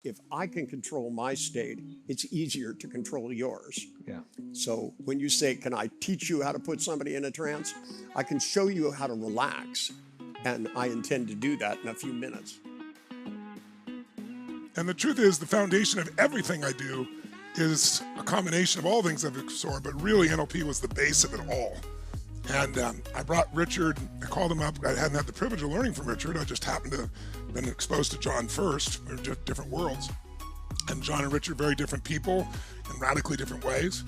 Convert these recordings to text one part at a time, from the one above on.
If I can control my state, it's easier to control yours. Yeah. So when you say, can I teach you how to put somebody in a trance? I can show you how to relax. And I intend to do that in a few minutes. And the truth is, the foundation of everything I do is a combination of all things I've absorbed, but really NLP was the base of it all. And I brought Richard, I called him up. I hadn't had the privilege of learning from Richard. I just happened to have been exposed to John first. They're just different worlds. And John and Richard, very different people in radically different ways.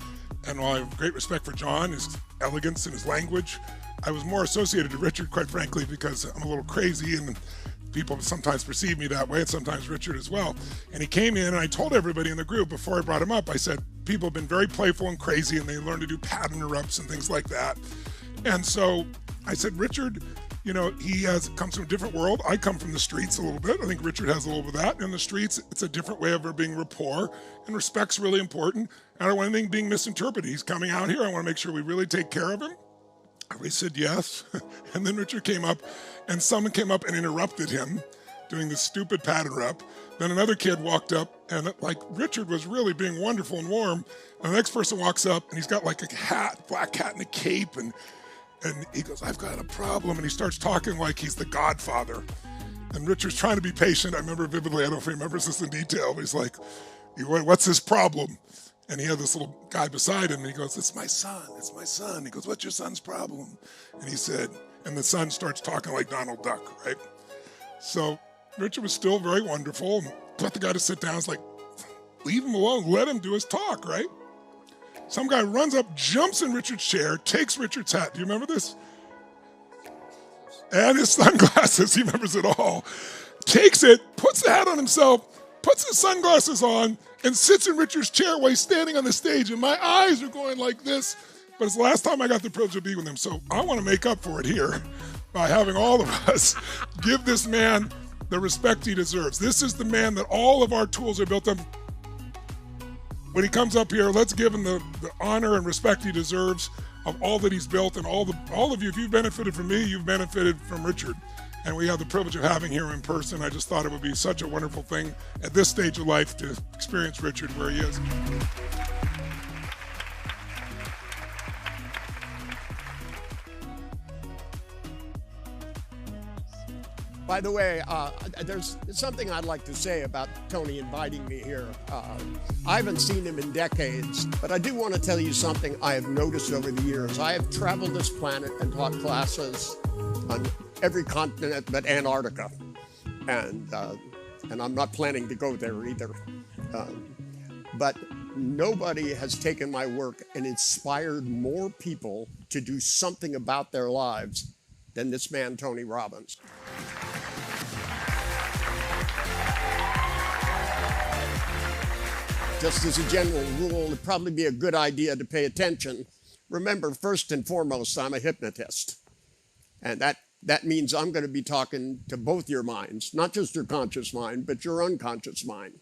And while I have great respect for John, his elegance and his language, I was more associated to Richard, quite frankly, because I'm a little crazy and people sometimes perceive me that way, and sometimes Richard as well. And he came in and I told everybody in the group before I brought him up, I said, people have been very playful and crazy and they learn to do pattern interrupts and things like that. And so I said, Richard, you know, comes from a different world. I come from the streets a little bit. I think Richard has a little bit of that. In the streets, it's a different way of being rapport, and respect's really important. I don't want anything being misinterpreted. He's coming out here. I want to make sure we really take care of him. We said yes. And then Richard came up, and someone came up and interrupted him doing this stupid pattern rep. Then another kid walked up, and like Richard was really being wonderful and warm. And the next person walks up, and he's got like a hat, black hat, and a cape, and he goes, I've got a problem. And he starts talking like he's the Godfather. And Richard's trying to be patient. I remember vividly, I don't know if he remembers this in detail, but he's like, what's his problem? And he had this little guy beside him, and he goes, it's my son. He goes, what's your son's problem? And he said, and the son starts talking like Donald Duck, right? So Richard was still very wonderful, and got the guy to sit down. It's like, leave him alone, let him do his talk, right? Some guy runs up, jumps in Richard's chair, takes Richard's hat. Do you remember this? And his sunglasses, he remembers it all. Takes it, puts the hat on himself, puts his sunglasses on, and sits in Richard's chair while he's standing on the stage. And my eyes are going like this. But it's the last time I got the privilege of being with him. So I want to make up for it here by having all of us give this man the respect he deserves. This is the man that all of our tools are built on. When he comes up here, let's give him the honor and respect he deserves of all that he's built. And all of you, if you've benefited from me, you've benefited from Richard. And we have the privilege of having him in person. I just thought it would be such a wonderful thing at this stage of life to experience Richard where he is. By the way, there's something I'd like to say about Tony inviting me here. I haven't seen him in decades, but I do want to tell you something I have noticed over the years. I have traveled this planet and taught classes on every continent but Antarctica, and I'm not planning to go there either. But nobody has taken my work and inspired more people to do something about their lives than this man, Tony Robbins. Just as a general rule, it'd probably be a good idea to pay attention. Remember, first and foremost, I'm a hypnotist. And that means I'm going to be talking to both your minds, not just your conscious mind, but your unconscious mind.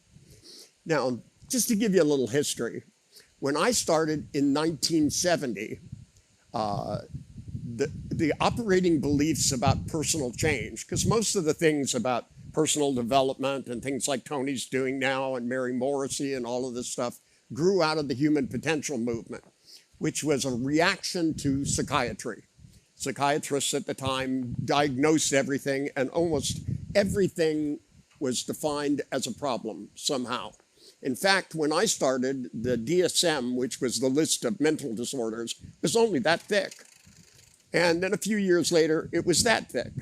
Now, just to give you a little history, when I started in 1970, the operating beliefs about personal change, because most of the things about personal development and things like Tony's doing now and Mary Morrissey and all of this stuff grew out of the human potential movement, which was a reaction to psychiatry. Psychiatrists at the time diagnosed everything, and almost everything was defined as a problem somehow. In fact, when I started, the DSM, which was the list of mental disorders, was only that thick. And then a few years later, it was that thick.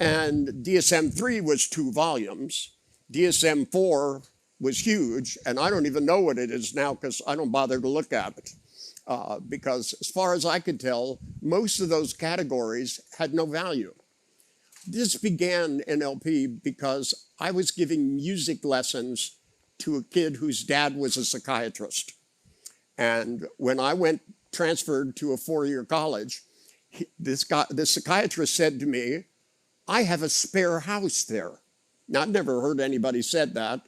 And DSM-3 was 2 volumes. DSM-4 was huge, and I don't even know what it is now because I don't bother to look at it. Because as far as I could tell, most of those categories had no value. This began NLP because I was giving music lessons to a kid whose dad was a psychiatrist. And when I transferred to a 4-year college, this psychiatrist said to me, I have a spare house there. Now, I've never heard anybody said that.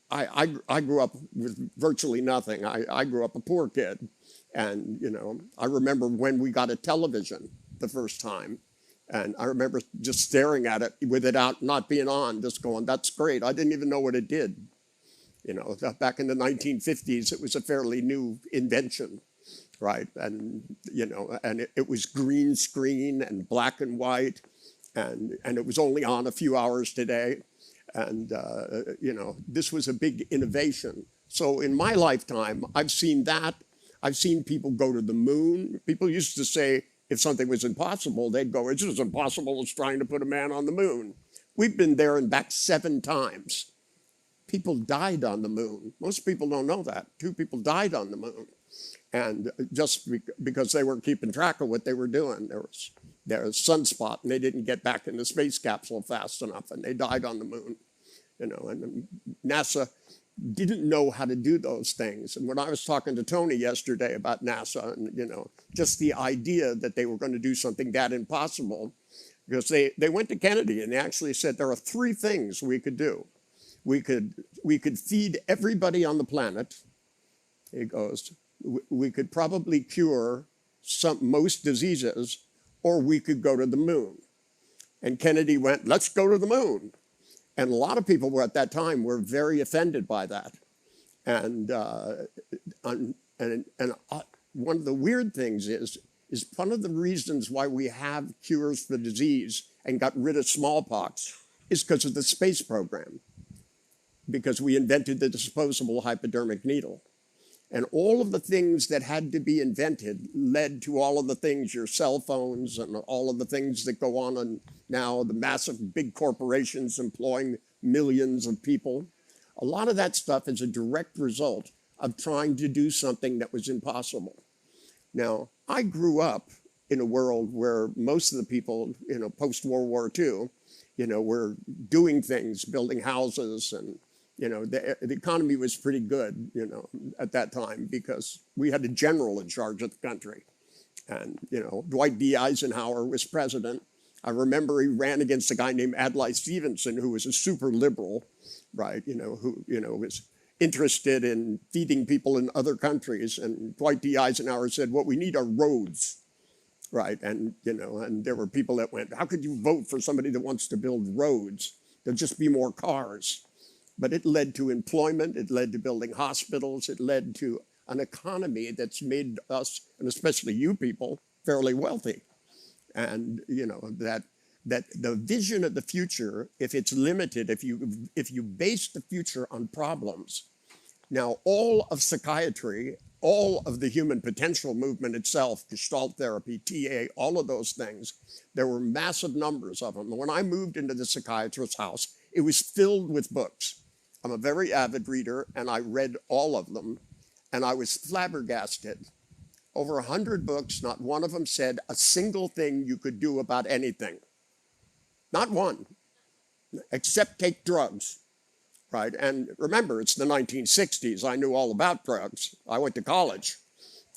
I grew up with virtually nothing. I grew up a poor kid. And, I remember when we got a television the first time. And I remember just staring at it with it out, not being on, just going, that's great. I didn't even know what it did. You know, back in the 1950s, it was a fairly new invention, right? And, you know, and it was green screen and black and white, and it was only on a few hours today. And, you know, this was a big innovation. So in my lifetime, I've seen that. I've seen people go to the moon. People used to say if something was impossible, they'd go, it's as impossible as trying to put a man on the moon. We've been there and back 7 times. People died on the moon. Most people don't know that. 2 people died on the moon. And just because they weren't keeping track of what they were doing. There was a sunspot, and they didn't get back in the space capsule fast enough, and they died on the moon. You know, and NASA didn't know how to do those things. And when I was talking to Tony yesterday about NASA, and, you know, just the idea that they were going to do something that impossible, because they went to Kennedy and they actually said there are 3 things we could do. We could feed everybody on the planet. He goes, we could probably cure most diseases, or we could go to the moon. And Kennedy went, let's go to the moon. And a lot of people were at that time were very offended by that. And one of the weird things is one of the reasons why we have cures for disease and got rid of smallpox is because of the space program, because we invented the disposable hypodermic needle. And all of the things that had to be invented led to all of the things, your cell phones and all of the things that go on and now, the massive big corporations employing millions of people. A lot of that stuff is a direct result of trying to do something that was impossible. Now, I grew up in a world where most of the people, you know, post-World War II, you know, were doing things, building houses, and you know, the economy was pretty good, you know, at that time because we had a general in charge of the country. And, you know, Dwight D. Eisenhower was president. I remember he ran against a guy named Adlai Stevenson, who was a super liberal, right, you know, who, you know, was interested in feeding people in other countries. And Dwight D. Eisenhower said, what we need are roads, right? And, you know, and there were people that went, how could you vote for somebody that wants to build roads? There'll just be more cars. But it led to employment, it led to building hospitals, it led to an economy that's made us, and especially you people, fairly wealthy. And you know, that the vision of the future, if it's limited, if you base the future on problems. Now, all of psychiatry, all of the human potential movement itself, Gestalt therapy, TA, all of those things, there were massive numbers of them. When I moved into the psychiatrist's house, it was filled with books. I'm a very avid reader, and I read all of them, and I was flabbergasted. Over 100 books, not one of them said a single thing you could do about anything. Not one, except take drugs, right? And remember, it's the 1960s. I knew all about drugs. I went to college,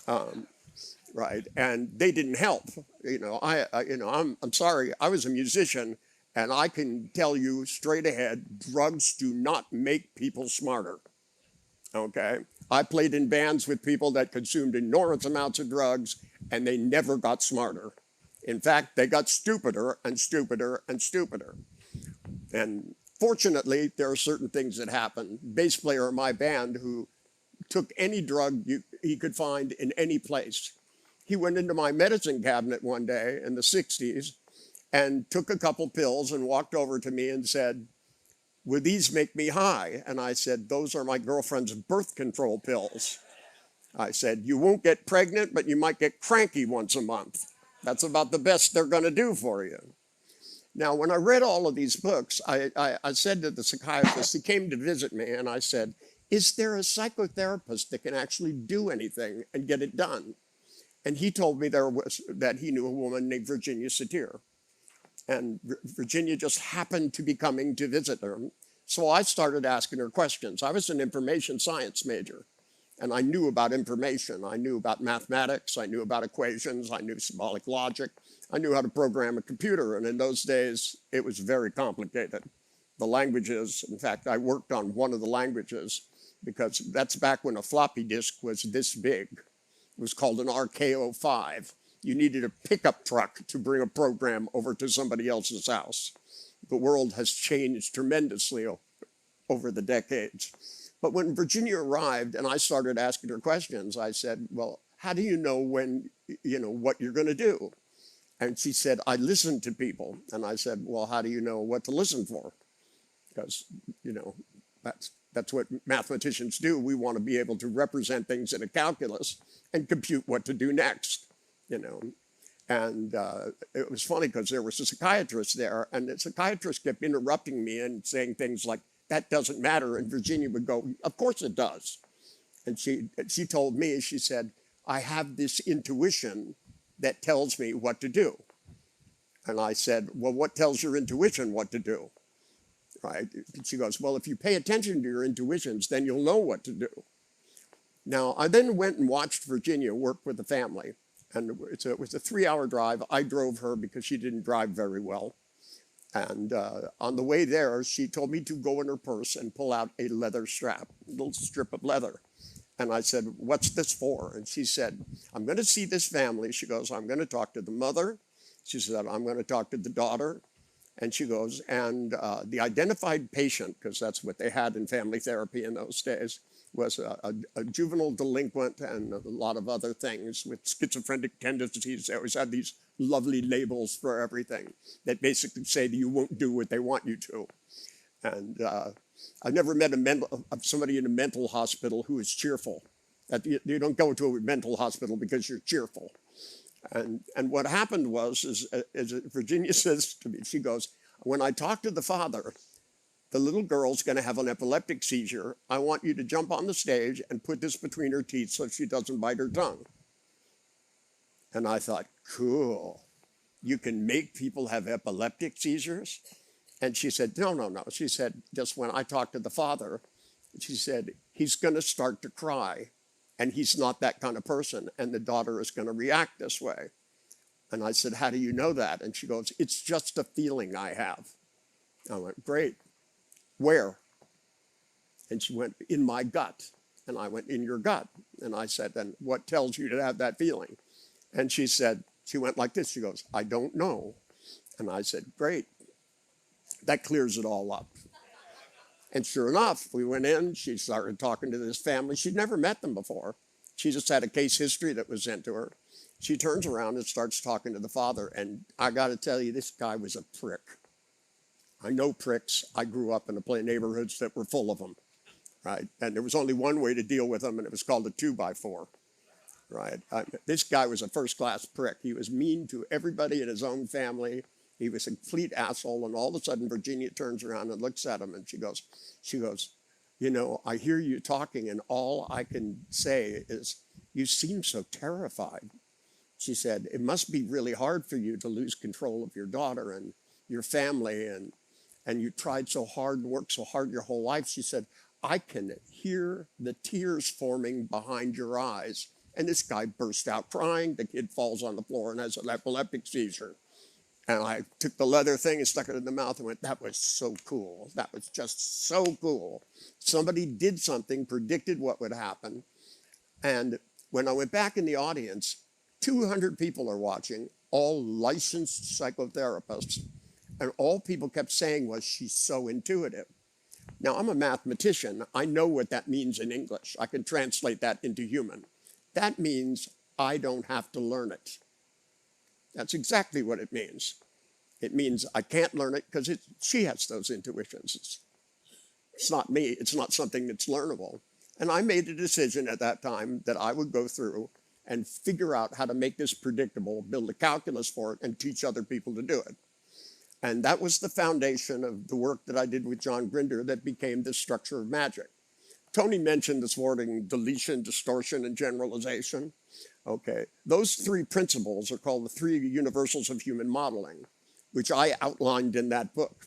right? And they didn't help. You know, I'm sorry, I was a musician, and I can tell you straight ahead, drugs do not make people smarter, okay? I played in bands with people that consumed enormous amounts of drugs, and they never got smarter. In fact, they got stupider and stupider and stupider. And fortunately, there are certain things that happen. Bass player of my band who took any drug he could find in any place. He went into my medicine cabinet one day in the 60s, and took a couple pills and walked over to me and said, would these make me high? And I said, those are my girlfriend's birth control pills. I said, you won't get pregnant, but you might get cranky once a month. That's about the best they're going to do for you. Now, when I read all of these books, I said to the psychiatrist, he came to visit me, and I said, is there a psychotherapist that can actually do anything and get it done? And he told me that he knew a woman named Virginia Satir. And Virginia just happened to be coming to visit her. So I started asking her questions. I was an information science major, and I knew about information. I knew about mathematics. I knew about equations. I knew symbolic logic. I knew how to program a computer. And in those days, it was very complicated. The languages, in fact, I worked on one of the languages because that's back when a floppy disk was this big. It was called an RKO5. You needed a pickup truck to bring a program over to somebody else's house. The world has changed tremendously over the decades. But when Virginia arrived and I started asking her questions, I said, well, how do you know when, what you're going to do? And she said, I listen to people. And I said, well, how do you know what to listen for? Because, that's what mathematicians do. We want to be able to represent things in a calculus and compute what to do next, And it was funny because there was a psychiatrist there, and the psychiatrist kept interrupting me and saying things like, that doesn't matter. And Virginia would go, of course it does. And she told me, she said, I have this intuition that tells me what to do. And I said, well, what tells your intuition what to do? Right? And she goes, well, if you pay attention to your intuitions, then you'll know what to do. Now, I then went and watched Virginia work with the family. And it was a 3-hour drive. I drove her because she didn't drive very well. And on the way there, she told me to go in her purse and pull out a leather strap, a little strip of leather. And I said, what's this for? And she said, I'm going to see this family. She goes, I'm going to talk to the mother. She said, I'm going to talk to the daughter. And she goes, and the identified patient, because that's what they had in family therapy in those days, was a juvenile delinquent and a lot of other things with schizophrenic tendencies. They always had these lovely labels for everything that basically say that you won't do what they want you to. And I've never met somebody in a mental hospital who is cheerful. You don't go to a mental hospital because you're cheerful. And what happened was, is Virginia says to me, she goes, when I talk to the father, the little girl's going to have an epileptic seizure. I want you to jump on the stage and put this between her teeth so she doesn't bite her tongue. And I thought, cool. You can make people have epileptic seizures? And she said, no. She said, just when I talk to the father, she said, he's going to start to cry. And he's not that kind of person. And the daughter is going to react this way. And I said, how do you know that? And she goes, it's just a feeling I have. I went, great. Where? And she went, in my gut. And I went, in your gut. And I said, then what tells you to have that feeling? And she said, she went like this. She goes, I don't know. And I said, great. That clears it all up. And sure enough, we went in, she started talking to this family. She'd never met them before. She just had a case history that was sent to her. She turns around and starts talking to the father. And I got to tell you, this guy was a prick. I know pricks. I grew up in neighborhoods that were full of them, right? And there was only one way to deal with them, and it was called a 2x4, right? This guy was a first-class prick. He was mean to everybody in his own family. He was a complete asshole, and all of a sudden Virginia turns around and looks at him, and she goes, I hear you talking, and all I can say is, you seem so terrified. She said, it must be really hard for you to lose control of your daughter and your family, and you tried so hard and worked so hard your whole life. She said, I can hear the tears forming behind your eyes. And this guy burst out crying. The kid falls on the floor and has an epileptic seizure. And I took the leather thing and stuck it in the mouth and went, that was so cool. That was just so cool. Somebody did something, predicted what would happen. And when I went back in the audience, 200 people are watching, all licensed psychotherapists. And all people kept saying was, she's so intuitive. Now, I'm a mathematician. I know what that means in English. I can translate that into human. That means I don't have to learn it. That's exactly what it means. It means I can't learn it because she has those intuitions. It's not me. It's not something that's learnable. And I made a decision at that time that I would go through and figure out how to make this predictable, build a calculus for it, and teach other people to do it. And that was the foundation of the work that I did with John Grinder that became the structure of magic. Tony mentioned this morning deletion, distortion, and generalization. Okay, those three principles are called the three universals of human modeling, which I outlined in that book.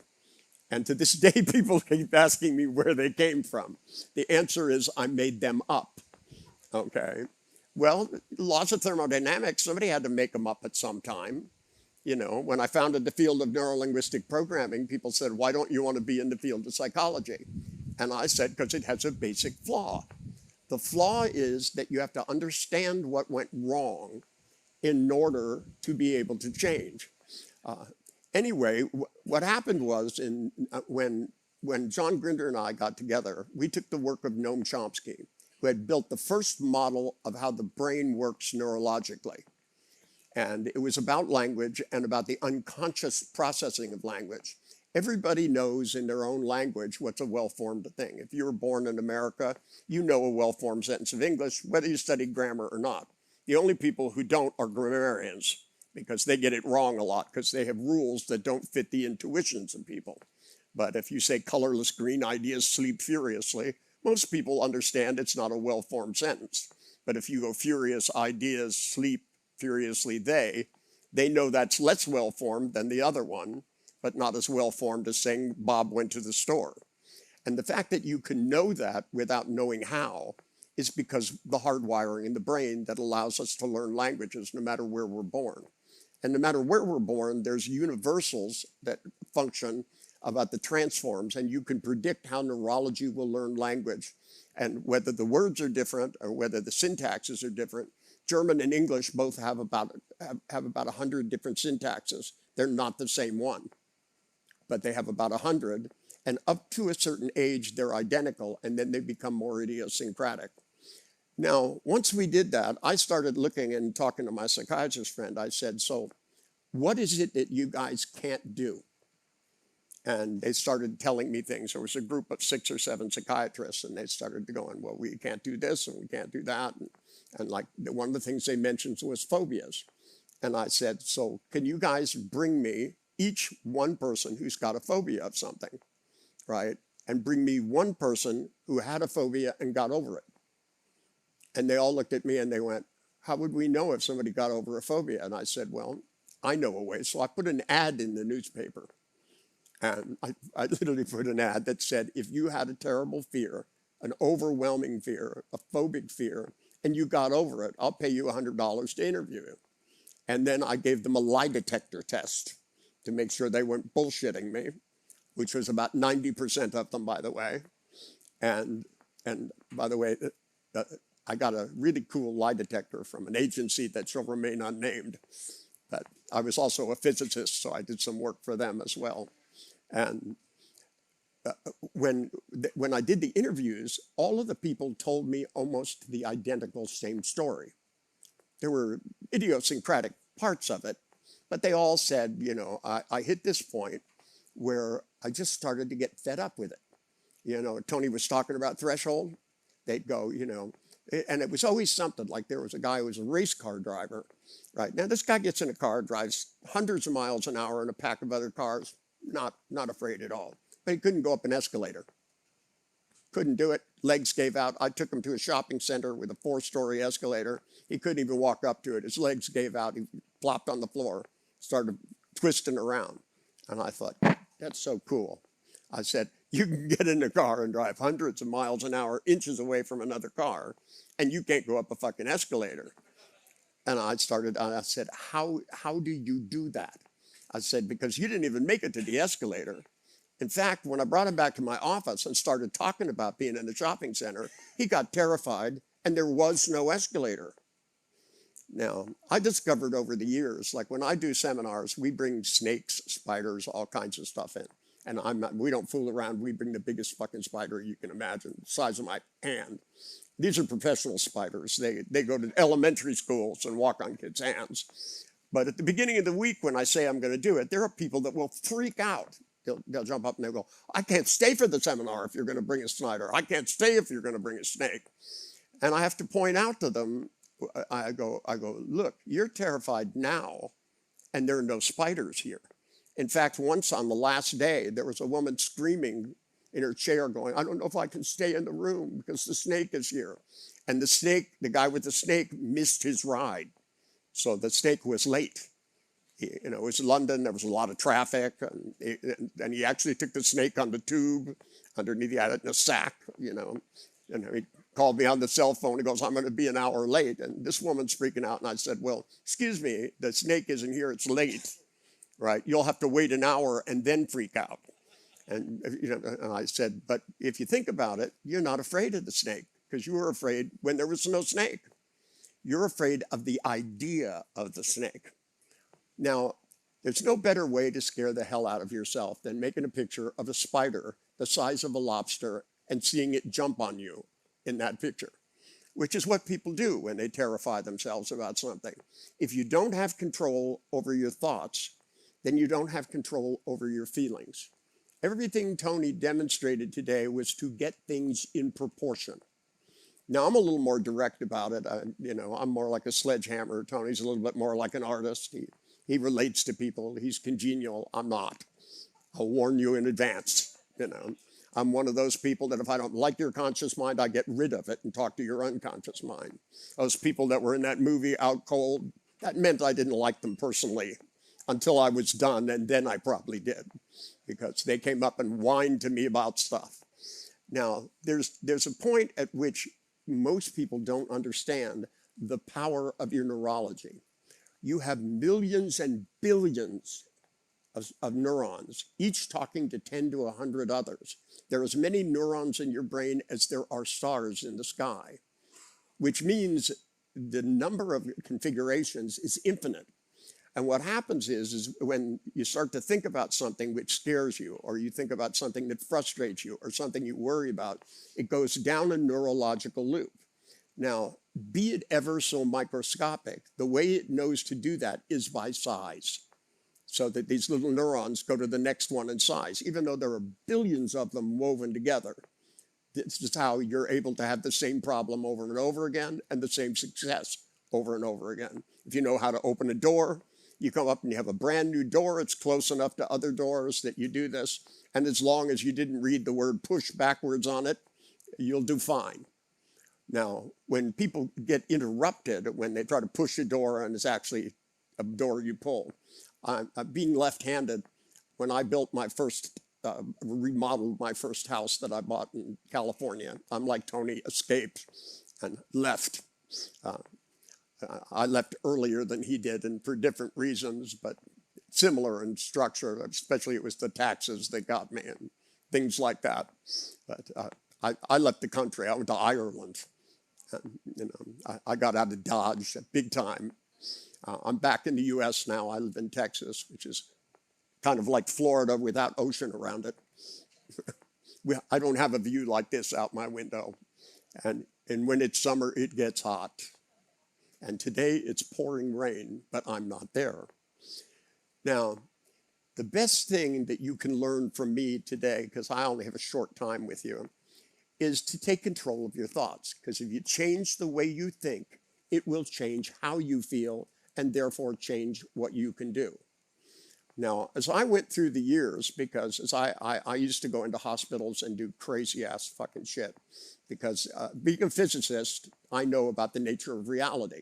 And to this day, people keep asking me where they came from. The answer is I made them up, okay? Well, laws of thermodynamics, somebody had to make them up at some time. When I founded the field of neurolinguistic programming, people said, why don't you want to be in the field of psychology? And I said, because it has a basic flaw. The flaw is that you have to understand what went wrong in order to be able to change. Anyway, what happened was when John Grinder and I got together, we took the work of Noam Chomsky, who had built the first model of how the brain works neurologically. And it was about language and about the unconscious processing of language. Everybody knows in their own language what's a well-formed thing. If you were born in America, you know a well-formed sentence of English, whether you studied grammar or not. The only people who don't are grammarians, because they get it wrong a lot, because they have rules that don't fit the intuitions of people. But if you say colorless green ideas sleep furiously, most people understand it's not a well-formed sentence. But if you go furious ideas sleep furiously they know that's less well-formed than the other one, but not as well-formed as saying Bob went to the store. And the fact that you can know that without knowing how is because the hardwiring in the brain that allows us to learn languages no matter where we're born. And no matter where we're born, there's universals that function about the transforms, and you can predict how neurology will learn language. And whether the words are different or whether the syntaxes are different, German and English both have about 100 different syntaxes. They're not the same one, but they have about 100. And up to a certain age, they're identical, and then they become more idiosyncratic. Now, once we did that, I started looking and talking to my psychiatrist friend. I said, so what is it that you guys can't do? And they started telling me things. There was a group of 6 or 7 psychiatrists, and they started going, well, we can't do this and we can't do that. And like one of the things they mentioned was phobias. And I said, so can you guys bring me each one person who's got a phobia of something, right? And bring me one person who had a phobia and got over it. And they all looked at me and they went, how would we know if somebody got over a phobia? And I said, well, I know a way. So I put an ad in the newspaper. And I literally put an ad that said, if you had a terrible fear, an overwhelming fear, a phobic fear, and you got over it, I'll pay you $100 to interview you. And then I gave them a lie detector test to make sure they weren't bullshitting me, which was about 90% of them, by the way. And by the way, I got a really cool lie detector from an agency that shall remain unnamed. But I was also a physicist, so I did some work for them as well. And when I did the interviews, all of the people told me almost the identical same story. There were idiosyncratic parts of it, but they all said, you know, I hit this point where I just started to get fed up with it. You know, Tony was talking about threshold. They'd go, you know, and it was always something like there was a guy who was a race car driver, right? Now this guy gets in a car, drives hundreds of miles an hour in a pack of other cars, not afraid at all. But he couldn't go up an escalator. Couldn't do it. Legs gave out. I took him to a shopping center with a 4-story escalator. He couldn't even walk up to it. His legs gave out. He plopped on the floor, started twisting around. And I thought, that's so cool. I said, you can get in a car and drive hundreds of miles an hour, inches away from another car, and you can't go up a fucking escalator. And I said, how do you do that? I said, because you didn't even make it to the escalator. In fact, when I brought him back to my office and started talking about being in the shopping center, he got terrified and there was no escalator. Now, I discovered over the years, like when I do seminars, we bring snakes, spiders, all kinds of stuff in. And we don't fool around. We bring the biggest fucking spider you can imagine, the size of my hand. These are professional spiders. They go to elementary schools and walk on kids' hands. But at the beginning of the week, when I say I'm going to do it, there are people that will freak out. They'll jump up and they'll go, I can't stay for the seminar if you're going to bring a spider. I can't stay if you're going to bring a snake. And I have to point out to them, I go, look, you're terrified now, and there are no spiders here. In fact, once on the last day, there was a woman screaming in her chair going, I don't know if I can stay in the room because the snake is here. And the guy with the snake missed his ride. So the snake was late. You know, it was London, there was a lot of traffic, and he actually took the snake on the tube underneath, he had it in a sack, you know. And he called me on the cell phone, he goes, I'm going to be an hour late. And this woman's freaking out, and I said, well, excuse me, the snake isn't here, it's late, right? You'll have to wait an hour and then freak out. And, you know, and I said, but if you think about it, you're not afraid of the snake, because you were afraid when there was no snake. You're afraid of the idea of the snake. Now, there's no better way to scare the hell out of yourself than making a picture of a spider the size of a lobster and seeing it jump on you in that picture, which is what people do when they terrify themselves about something. If you don't have control over your thoughts, then you don't have control over your feelings. Everything Tony demonstrated today was to get things in proportion. Now, I'm a little more direct about it. I'm more like a sledgehammer. Tony's a little bit more like an artist. He relates to people. He's congenial. I'm not. I'll warn you in advance. I'm one of those people that if I don't like your conscious mind, I get rid of it and talk to your unconscious mind. Those people that were in that movie Out Cold, that meant I didn't like them personally until I was done, and then I probably did, because they came up and whined to me about stuff. Now, there's a point at which most people don't understand the power of your neurology. You have millions and billions of neurons, each talking to 10 to 100 others. There are as many neurons in your brain as there are stars in the sky, which means the number of configurations is infinite. And what happens is when you start to think about something which scares you, or you think about something that frustrates you, or something you worry about, it goes down a neurological loop. Now, be it ever so microscopic, the way it knows to do that is by size, so that these little neurons go to the next one in size, even though there are billions of them woven together. This is how you're able to have the same problem over and over again and the same success over and over again. If you know how to open a door, you come up and you have a brand new door. It's close enough to other doors that you do this. And as long as you didn't read the word push backwards on it, you'll do fine. Now, when people get interrupted, when they try to push a door and it's actually a door you pull, being left-handed, when I built my first, remodeled my first house that I bought in California, I'm like Tony, escaped and left. I left earlier than he did, and for different reasons, but similar in structure. Especially it was the taxes that got me and things like that. But I left the country. I went to Ireland. And, I got out of Dodge big time. I'm back in the U.S. now. I live in Texas, which is kind of like Florida without ocean around it. I don't have a view like this out my window. And when it's summer, it gets hot. And today it's pouring rain, but I'm not there. Now, the best thing that you can learn from me today, because I only have a short time with you, is to take control of your thoughts. Because if you change the way you think, it will change how you feel and therefore change what you can do. Now, as I went through the years, because as I used to go into hospitals and do crazy ass fucking shit, because being a physicist, I know about the nature of reality.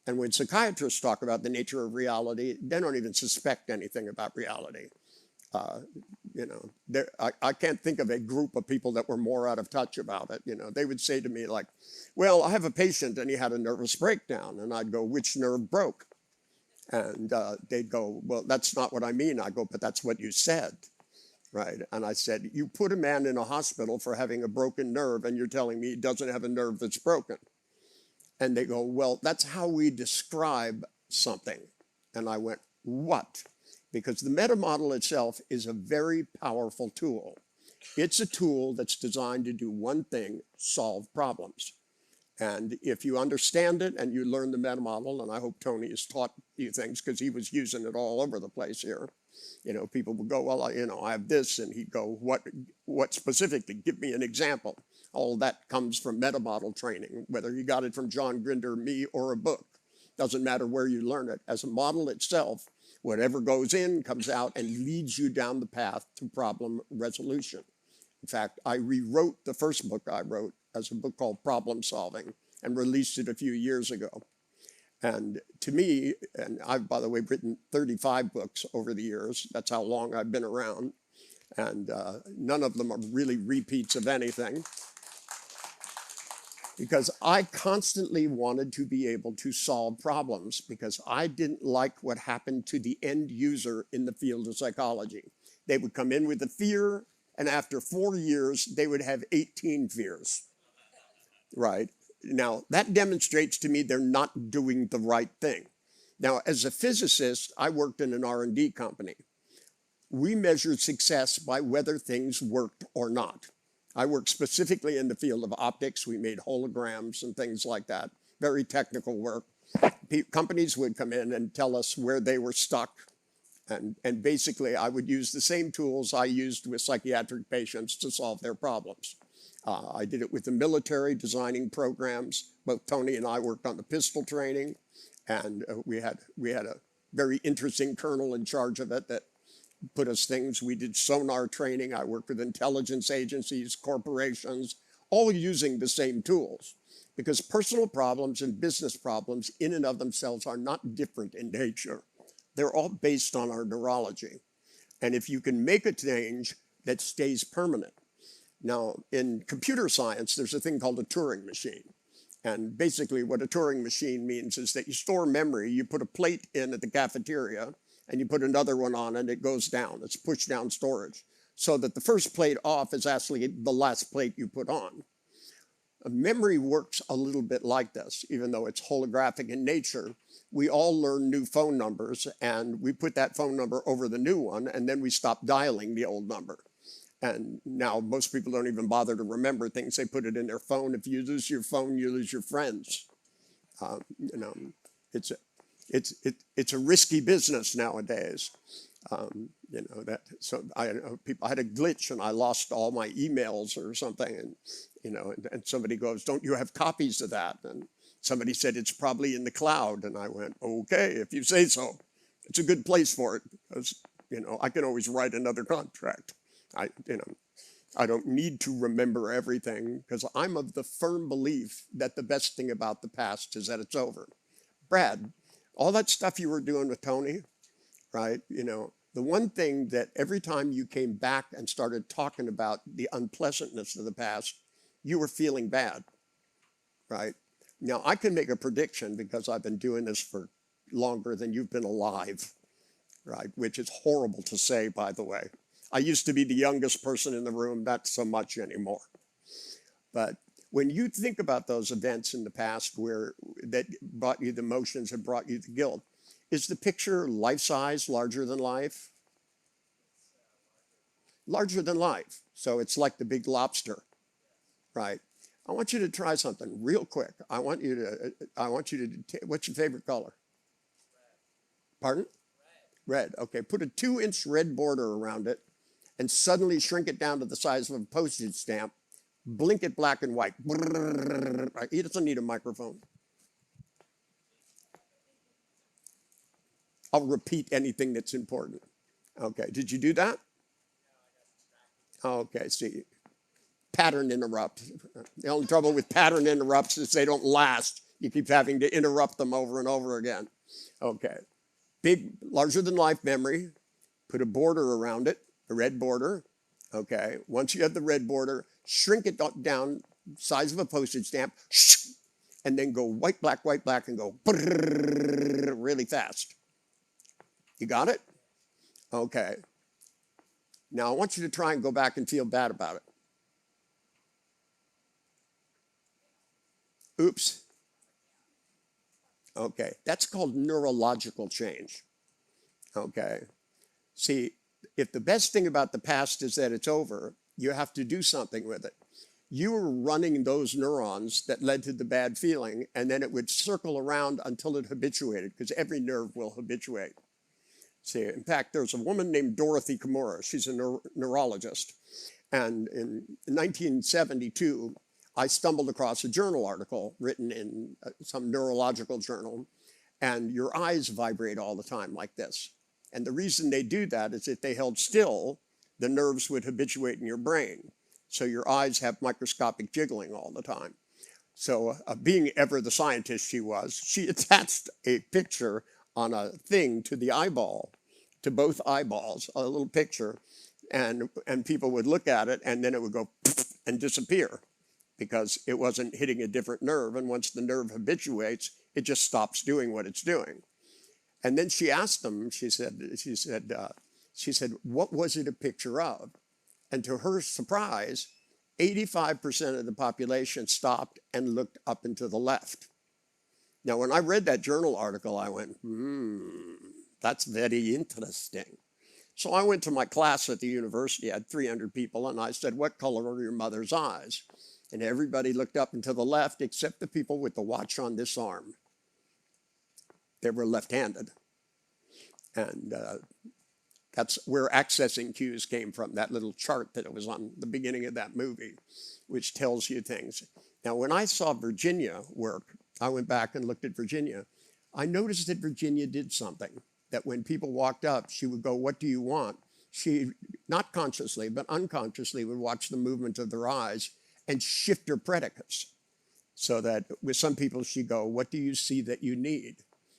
And when psychiatrists talk about the nature of reality, they don't even suspect anything about reality. I can't think of a group of people that were more out of touch about it. They would say to me like, well, I have a patient and he had a nervous breakdown. And I'd go, which nerve broke? And they'd go, well, that's not what I mean. I go, but that's what you said, right? And I said, you put a man in a hospital for having a broken nerve and you're telling me he doesn't have a nerve that's broken. And they go, well, that's how we describe something. And I went, what? Because the meta model itself is a very powerful tool. It's a tool that's designed to do one thing, solve problems. And if you understand it and you learn the meta model, and I hope Tony has taught you things because he was using it all over the place here. People would go, well, I have this, and he'd go, what specifically? Give me an example. All that comes from meta model training, whether you got it from John Grinder, me, or a book. Doesn't matter where you learn it. As a model itself, whatever goes in comes out and leads you down the path to problem resolution. In fact, I rewrote the first book I wrote as a book called Problem Solving and released it a few years ago. And to me, and I've, by the way, written 35 books over the years. That's how long I've been around. And none of them are really repeats of anything. Because I constantly wanted to be able to solve problems because I didn't like what happened to the end user in the field of psychology. They would come in with a fear, and after 4 years, they would have 18 fears, right? Now, that demonstrates to me they're not doing the right thing. Now, as a physicist, I worked in an R&D company. We measured success by whether things worked or not. I worked specifically in the field of optics. We made holograms and things like that, very technical work. Companies would come in and tell us where they were stuck. And basically, I would use the same tools I used with psychiatric patients to solve their problems. I did it with the military, designing programs. Both Tony and I worked on the pistol training. And we had a very interesting colonel in charge of it that put us things. We did sonar training. I worked with intelligence agencies, corporations, all using the same tools. Because personal problems and business problems in and of themselves are not different in nature. They're all based on our neurology. And if you can make a change that stays permanent. Now, in computer science, there's a thing called a Turing machine. And basically what a Turing machine means is that you store memory, you put a plate in at the cafeteria, and you put another one on and it goes down. It's push down storage. So that the first plate off is actually the last plate you put on. Memory works a little bit like this, even though it's holographic in nature. We all learn new phone numbers and we put that phone number over the new one and then we stop dialing the old number. And now most people don't even bother to remember things. They put it in their phone. If you lose your phone, you lose your friends. You know, it's a risky business nowadays. You know that. So I had a glitch and I lost all my emails or something, and you know, and somebody goes, "Don't you have copies of that?" And somebody said it's probably in the cloud, and I went, "Okay, if you say so." It's a good place for it because you know I can always write another contract. I don't need to remember everything because I'm of the firm belief that the best thing about the past is that it's over. Brad, all that stuff you were doing with Tony, right? You know, the one thing that every time you came back and started talking about the unpleasantness of the past, you were feeling bad, right? Now, I can make a prediction because I've been doing this for longer than you've been alive, right? Which is horrible to say, by the way. I used to be the youngest person in the room, not so much anymore. But when you think about those events in the past where that brought you the emotions and brought you the guilt, is the picture life-size, larger than life? Larger than life. So it's like the Big Lobster, right? I want you to try something real quick. I want you to, what's your favorite color? Pardon? Red. Okay, put a 2-inch red border around it and suddenly shrink it down to the size of a postage stamp. Blink it black and white. He doesn't need a microphone. I'll repeat anything that's important. Okay, did you do that? Okay, see, pattern interrupts. The only trouble with pattern interrupts is they don't last. You keep having to interrupt them over and over again. Okay, big, larger than life memory. Put a border around it, a red border. Okay, once you have the red border, shrink it down, size of a postage stamp, and then go white, black, and go really fast. You got it? Okay. Now I want you to try and go back and feel bad about it. Oops. Okay, that's called neurological change. Okay. See, if the best thing about the past is that it's over, you have to do something with it. You were running those neurons that led to the bad feeling, and then it would circle around until it habituated, because every nerve will habituate. See, in fact, there's a woman named Dorothy Kimura. She's a neurologist. And in 1972, I stumbled across a journal article written in some neurological journal, and your eyes vibrate all the time like this. And the reason they do that is if they held still, the nerves would habituate in your brain. So your eyes have microscopic jiggling all the time. So being ever the scientist she was, she attached a picture on a thing to the eyeball, to both eyeballs, a little picture, and people would look at it and then it would go and disappear because it wasn't hitting a different nerve. And once the nerve habituates, it just stops doing what it's doing. And then she asked them, she said, what was it a picture of? And to her surprise, 85% of the population stopped and looked up and to the left. Now, when I read that journal article, I went, that's very interesting. So I went to my class at the university. I had 300 people, and I said, what color are your mother's eyes? And everybody looked up and to the left, except the people with the watch on this arm. They were left-handed. And that's where accessing cues came from, that little chart that was on the beginning of that movie, which tells you things. Now, when I saw Virginia work, I went back and looked at Virginia. I noticed that Virginia did something, that when people walked up, she would go, what do you want? She, not consciously, but unconsciously, would watch the movement of their eyes and shift her predicates. So that with some people, she'd go, what do you see that you need?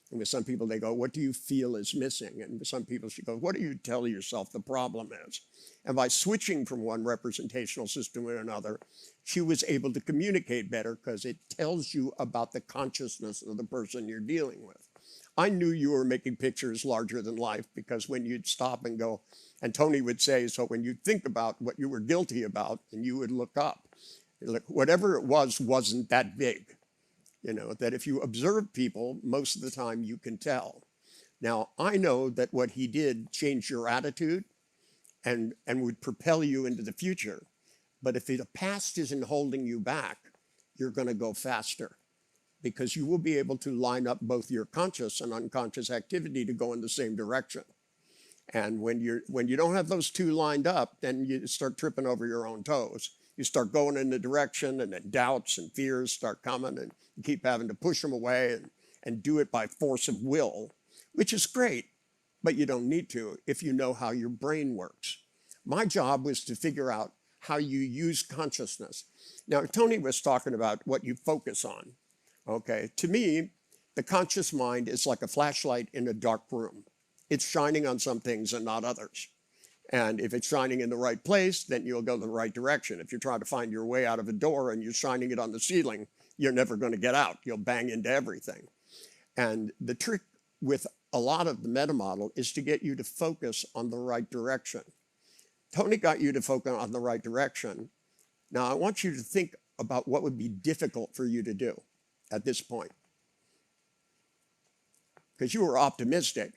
And with some people, they go, what do you feel is missing? And with some people, she goes, what do you tell yourself the problem is? And by switching from one representational system to another, she was able to communicate better because it tells you about the consciousness of the person you're dealing with. I knew you were making pictures larger than life because when you'd stop and go, and Tony would say, so when you think about what you were guilty about, and you would look up, whatever it was, wasn't that big. You know, that if you observe people, most of the time you can tell. Now, I know that what he did changed your attitude and would propel you into the future. But if the past isn't holding you back, you're going to go faster because you will be able to line up both your conscious and unconscious activity to go in the same direction. And when you don't have those two lined up, then you start tripping over your own toes. You start going in the direction, and then doubts and fears start coming, and you keep having to push them away and do it by force of will, which is great, but you don't need to if you know how your brain works. My job was to figure out how you use consciousness. Now, Tony was talking about what you focus on. Okay, to me, the conscious mind is like a flashlight in a dark room. It's shining on some things and not others. And if it's shining in the right place, then you'll go the right direction. If you're trying to find your way out of a door and you're shining it on the ceiling, you're never going to get out. You'll bang into everything. And the trick with a lot of the meta model is to get you to focus on the right direction. Tony got you to focus on the right direction. Now, I want you to think about what would be difficult for you to do at this point. Because you were optimistic.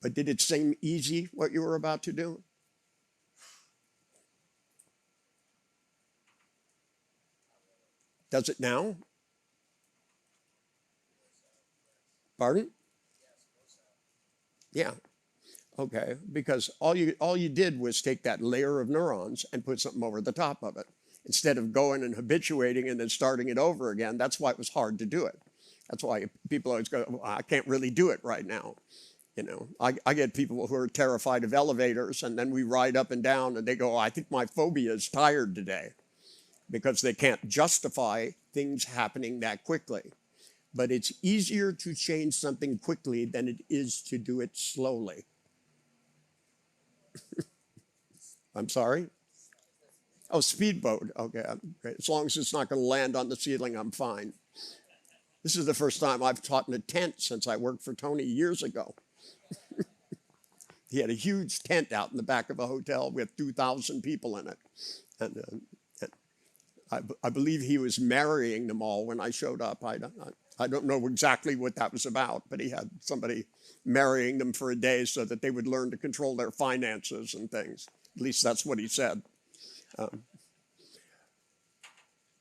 But did it seem easy what you were about to do? Does it now? Pardon? Yeah. Okay. Because all you did was take that layer of neurons and put something over the top of it. Instead of going and habituating and then starting it over again, that's why it was hard to do it. That's why people always go, well, I can't really do it right now. You know, I get people who are terrified of elevators, and then we ride up and down, and they go, I think my phobia is tired today, because they can't justify things happening that quickly. But it's easier to change something quickly than it is to do it slowly. I'm sorry? Oh, speedboat. Okay, as long as it's not going to land on the ceiling, I'm fine. This is the first time I've taught in a tent since I worked for Tony years ago. He had a huge tent out in the back of a hotel with 2,000 people in it. And I believe he was marrying them all when I showed up. I don't know exactly what that was about, but he had somebody marrying them for a day so that they would learn to control their finances and things. At least that's what he said.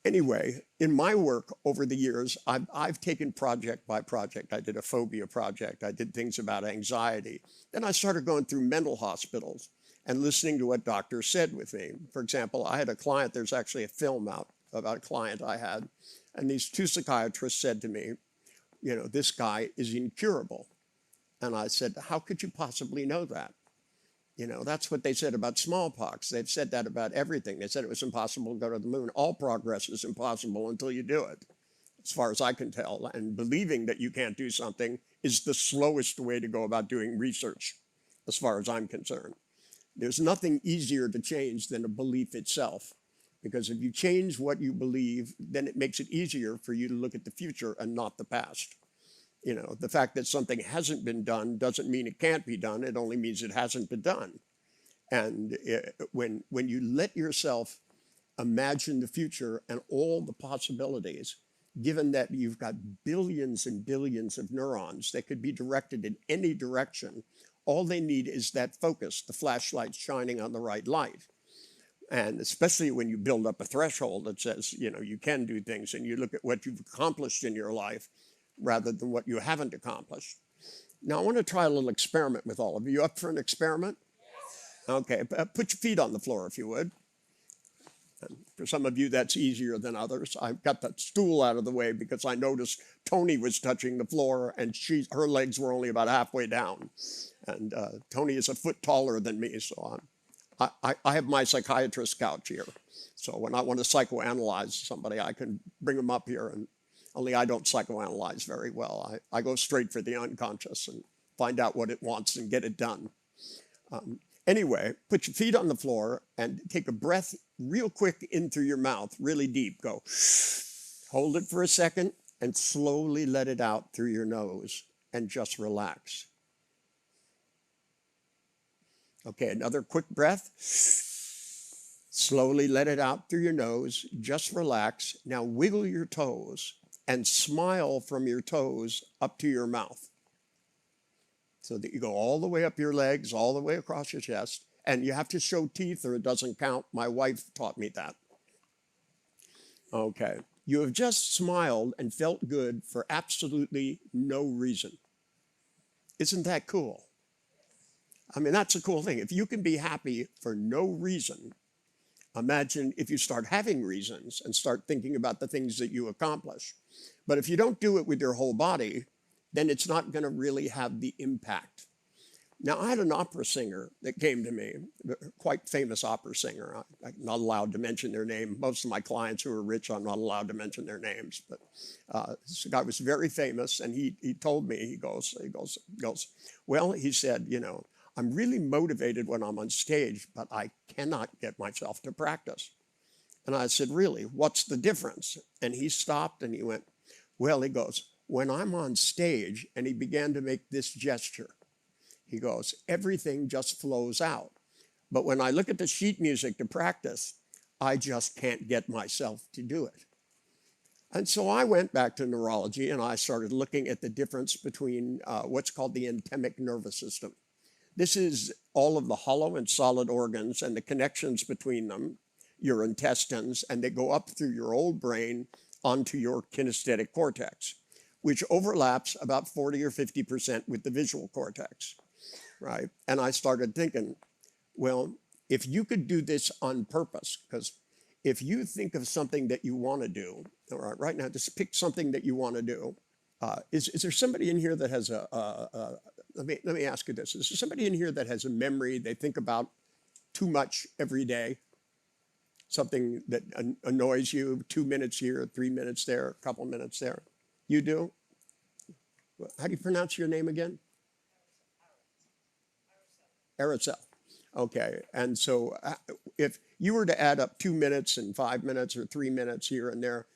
Anyway, in my work over the years, I've taken project by project. I did a phobia project. I did things about anxiety. Then I started going through mental hospitals and listening to what doctors said with me. For example, I had a client, there's actually a film out about a client I had, and these two psychiatrists said to me, you know, this guy is incurable. And I said, how could you possibly know that? You know, that's what they said about smallpox. They've said that about everything. They said it was impossible to go to the moon. All progress is impossible until you do it, as far as I can tell. And believing that you can't do something is the slowest way to go about doing research, as far as I'm concerned. There's nothing easier to change than a belief itself. Because if you change what you believe, then it makes it easier for you to look at the future and not the past. You know, the fact that something hasn't been done doesn't mean it can't be done. It only means it hasn't been done. And when you let yourself imagine the future and all the possibilities, given that you've got billions and billions of neurons that could be directed in any direction. All they need is that focus, the flashlight shining on the right light. And especially when you build up a threshold that says, you know, you can do things, and you look at what you've accomplished in your life rather than what you haven't accomplished. Now, I want to try a little experiment with all of you. You up for an experiment? Okay, put your feet on the floor if you would. And for some of you, that's easier than others. I've got that stool out of the way because I noticed Tony was touching the floor and her legs were only about halfway down. And Tony is a foot taller than me, so I have my psychiatrist's couch here. So when I want to psychoanalyze somebody, I can bring them up here. And only I don't psychoanalyze very well. I go straight for the unconscious and find out what it wants and get it done. Anyway, put your feet on the floor and take a breath real quick in through your mouth, really deep. Go. Hold it for a second and slowly let it out through your nose and just relax. Okay, another quick breath. Slowly let it out through your nose. Just relax. Now wiggle your toes and smile from your toes up to your mouth, so that you go all the way up your legs, all the way across your chest. And you have to show teeth or it doesn't count. My wife taught me that. Okay. You have just smiled and felt good for absolutely no reason. Isn't that cool? I mean, that's a cool thing. If you can be happy for no reason, imagine if you start having reasons and start thinking about the things that you accomplish. But if you don't do it with your whole body, then it's not going to really have the impact. Now, I had an opera singer that came to me, a quite famous opera singer. I'm not allowed to mention their name. Most of my clients who are rich, I'm not allowed to mention their names. But this guy was very famous, and he told me, he goes, well, he said, you know, I'm really motivated when I'm on stage, but I cannot get myself to practice. And I said, really, what's the difference? And he stopped and he went, well, he goes, when I'm on stage, and he began to make this gesture, he goes, everything just flows out. But when I look at the sheet music to practice, I just can't get myself to do it. And so I went back to neurology and I started looking at the difference between what's called the anthemic nervous system. This is all of the hollow and solid organs and the connections between them, your intestines, and they go up through your old brain onto your kinesthetic cortex, which overlaps about 40 or 50% with the visual cortex, right? And I started thinking, well, if you could do this on purpose, because if you think of something that you want to do, all right now, just pick something that you want to do. Is there somebody in here that has let me ask you this. Is there somebody in here that has a memory they think about too much every day? Something that annoys you, 2 minutes here, 3 minutes there, a couple minutes there. You do? How do you pronounce your name again? Aracel. Okay, and so if you were to add up 2 minutes and 5 minutes or 3 minutes here and there,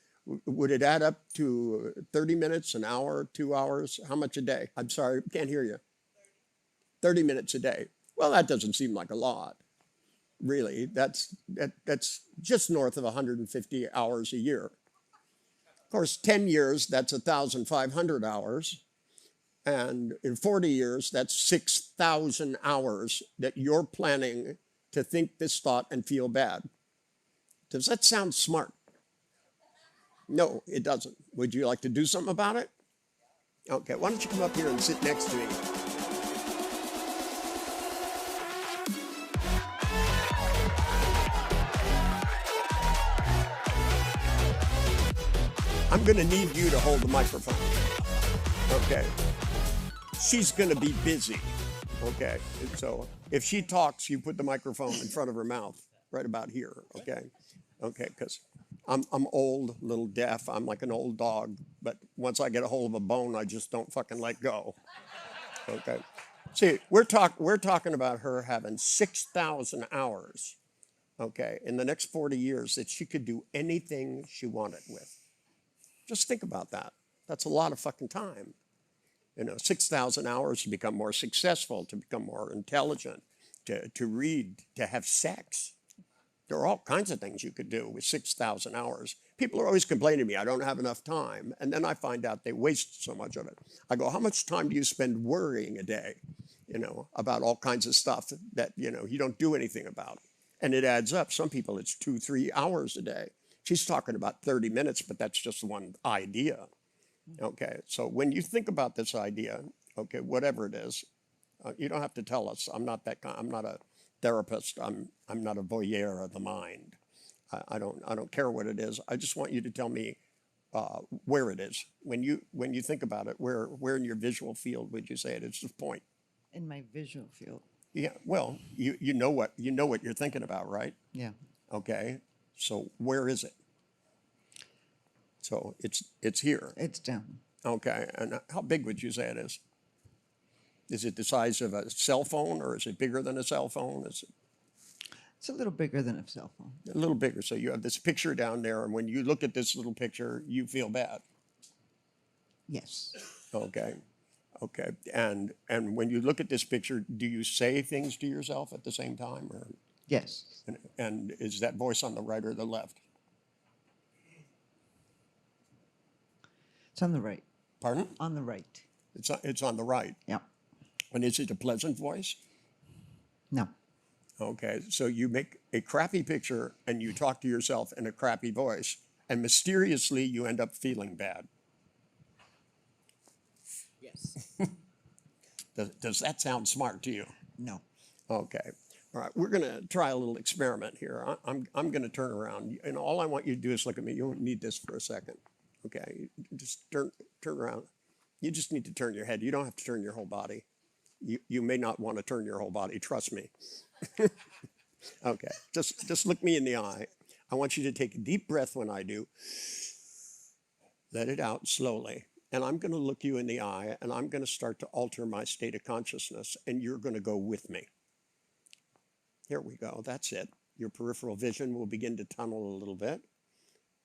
would it add up to 30 minutes, an hour, 2 hours? How much a day? I'm sorry, can't hear you. 30 minutes a day. Well, that doesn't seem like a lot. Really, that's just north of 150 hours a year. Of course, 10 years, that's 1,500 hours. And in 40 years, that's 6,000 hours that you're planning to think this thought and feel bad. Does that sound smart? No, it doesn't. Would you like to do something about it? Okay, why don't you come up here and sit next to me? I'm going to need you to hold the microphone. Okay. She's going to be busy. Okay. And so if she talks, you put the microphone in front of her mouth, right about here. Okay. Okay. Because I'm old, a little deaf. I'm like an old dog. But once I get a hold of a bone, I just don't fucking let go. Okay. See, we're talking about her having 6,000 hours, okay, in the next 40 years that she could do anything she wanted with. Just think about that. That's a lot of fucking time. You know, 6,000 hours to become more successful, to become more intelligent, to read, to have sex. There are all kinds of things you could do with 6,000 hours. People are always complaining to me, I don't have enough time. And then I find out they waste so much of it. I go, how much time do you spend worrying a day, about all kinds of stuff that, you don't do anything about? And it adds up. Some people, it's 2-3 hours a day. She's talking about 30 minutes, but that's just one idea. Okay, so when you think about this idea, okay, whatever it is, you don't have to tell us. I'm not a therapist. I'm not a voyeur of the mind. I don't care what it is. I just want you to tell me where it is. When you think about it, where in your visual field would you say it is the point? In my visual field. Yeah, well, you know what you're thinking about, right? Yeah. Okay, so where is it? So it's here. It's down. Okay, and how big would you say it is? Is it the size of a cell phone, or is it bigger than a cell phone? Is it It's a little bigger than a cell phone. a little bigger? So you have this picture down there, and when you look at this little picture, you feel bad. Yes. Okay, okay, and when you look at this picture, do you say things to yourself at the same time, or Yes. and is that voice on the right or the left? It's on the right. Pardon? On the right. It's on the right. Yeah. And is it a pleasant voice? No. Okay, so you make a crappy picture and you talk to yourself in a crappy voice, and mysteriously you end up feeling bad. Yes. Does that sound smart to you? No. Okay. All right, we're going to try a little experiment here. I'm going to turn around, and all I want you to do is look at me. You don't need this for a second. Okay, just turn around. You just need to turn your head. You don't have to turn your whole body. You may not want to turn your whole body, trust me. Okay, just look me in the eye. I want you to take a deep breath when I do. Let it out slowly. And I'm going to look you in the eye, and I'm going to start to alter my state of consciousness, and you're going to go with me. Here we go. That's it. Your peripheral vision will begin to tunnel a little bit.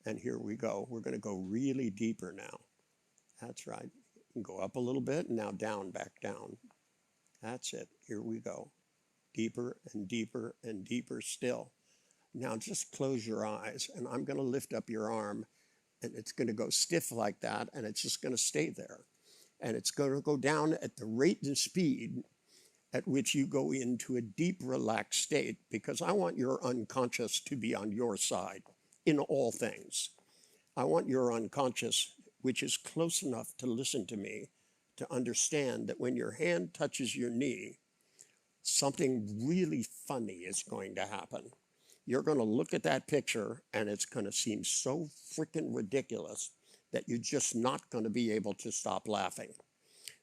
And here we go. We're going to go really deeper now. That's right. You can go up a little bit, and now down, back down. That's it. Here we go. Deeper and deeper and deeper still. Now just close your eyes, and I'm going to lift up your arm, and it's going to go stiff like that, and it's just going to stay there. And it's going to go down at the rate and speed at which you go into a deep, relaxed state, because I want your unconscious to be on your side in all things. I want your unconscious, which is close enough to listen to me, to understand that when your hand touches your knee, something really funny is going to happen. You're going to look at that picture, and it's going to seem so freaking ridiculous that you're just not going to be able to stop laughing.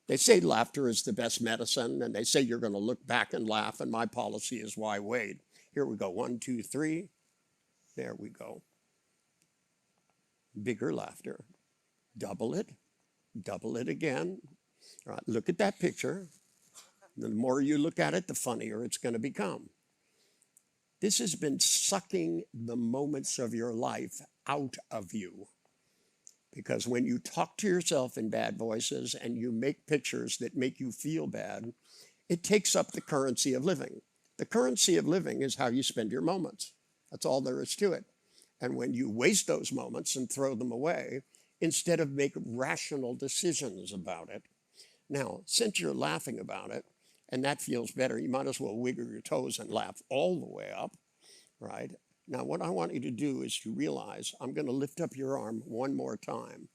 They say laughter is the best medicine, and they say you're going to look back and laugh, and my policy is why wait. Here we go. 1, 2, 3. There we go. Bigger laughter. Double it. Double it again. All right, look at that picture. The more you look at it, the funnier it's going to become. This has been sucking the moments of your life out of you. Because when you talk to yourself in bad voices and you make pictures that make you feel bad, it takes up the currency of living. The currency of living is how you spend your moments. That's all there is to it. And when you waste those moments and throw them away, instead of make rational decisions about it, now, since you're laughing about it, and that feels better, you might as well wiggle your toes and laugh all the way up, right? Now, what I want you to do is to realize I'm going to lift up your arm one more time.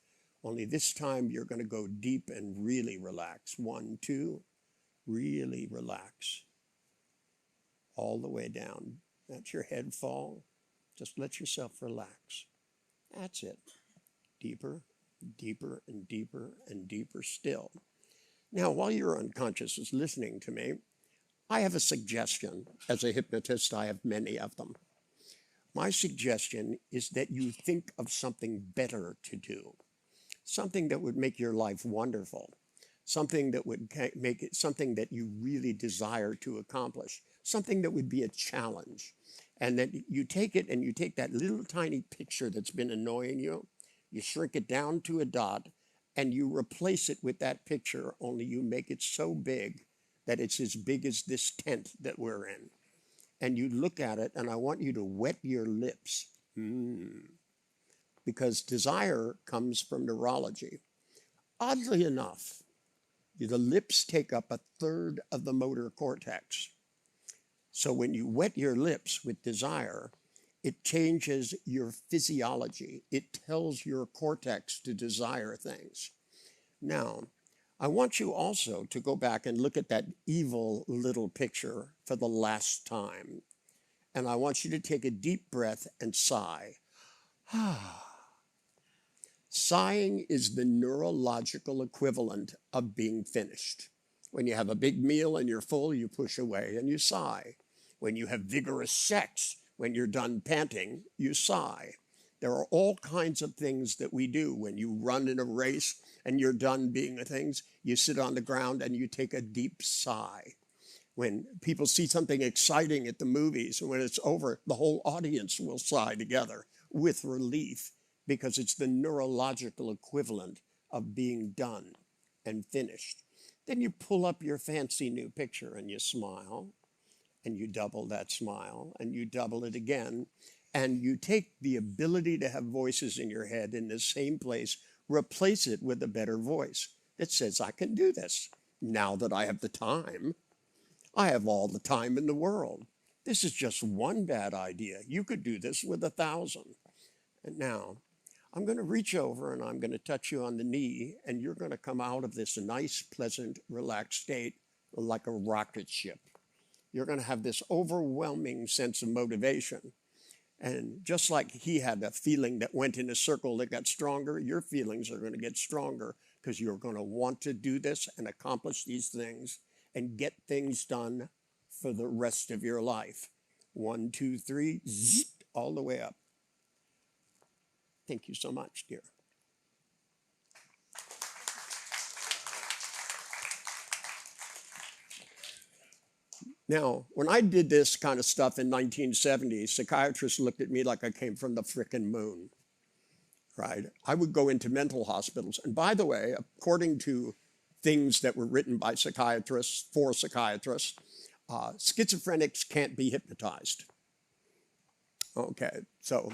Only this time you're going to go deep and really relax. 1, 2, really relax. All the way down. Let your head fall. Just let yourself relax. That's it. Deeper, deeper, and deeper, and deeper still. Now, while your unconscious is listening to me, I have a suggestion. As a hypnotist, I have many of them. My suggestion is that you think of something better to do, something that would make your life wonderful, something that would make it something that you really desire to accomplish, something that would be a challenge. And that you take it and you take that little tiny picture that's been annoying you, you shrink it down to a dot, and you replace it with that picture, only you make it so big that it's as big as this tent that we're in. and you look at it, and I want you to wet your lips. Because desire comes from neurology. Oddly enough, the lips take up 1/3 of the motor cortex. So when you wet your lips with desire, it changes your physiology. It tells your cortex to desire things. Now, I want you also to go back and look at that evil little picture for the last time. And I want you to take a deep breath and sigh. Sighing is the neurological equivalent of being finished. When you have a big meal and you're full, you push away and you sigh. When you have vigorous sex, when you're done panting, you sigh. There are all kinds of things that we do. When you run in a race and you're done being the things, you sit on the ground and you take a deep sigh. When people see something exciting at the movies, and when it's over, the whole audience will sigh together with relief, because it's the neurological equivalent of being done and finished. Then you pull up your fancy new picture and you smile, and you double that smile, and you double it again, and you take the ability to have voices in your head in the same place, replace it with a better voice that says, I can do this. Now that I have the time, I have all the time in the world. This is just one bad idea. You could do this with 1,000. And now, I'm going to reach over and I'm going to touch you on the knee, and you're going to come out of this nice, pleasant, relaxed state like a rocket ship. You're going to have this overwhelming sense of motivation. And just like he had a feeling that went in a circle that got stronger, your feelings are going to get stronger, because you're going to want to do this and accomplish these things and get things done for the rest of your life. 1, 2, 3, zip, all the way up. Thank you so much, dear. Now, when I did this kind of stuff in 1970, psychiatrists looked at me like I came from the frickin' moon, right? I would go into mental hospitals. And by the way, according to things that were written by psychiatrists, for psychiatrists, schizophrenics can't be hypnotized. Okay, so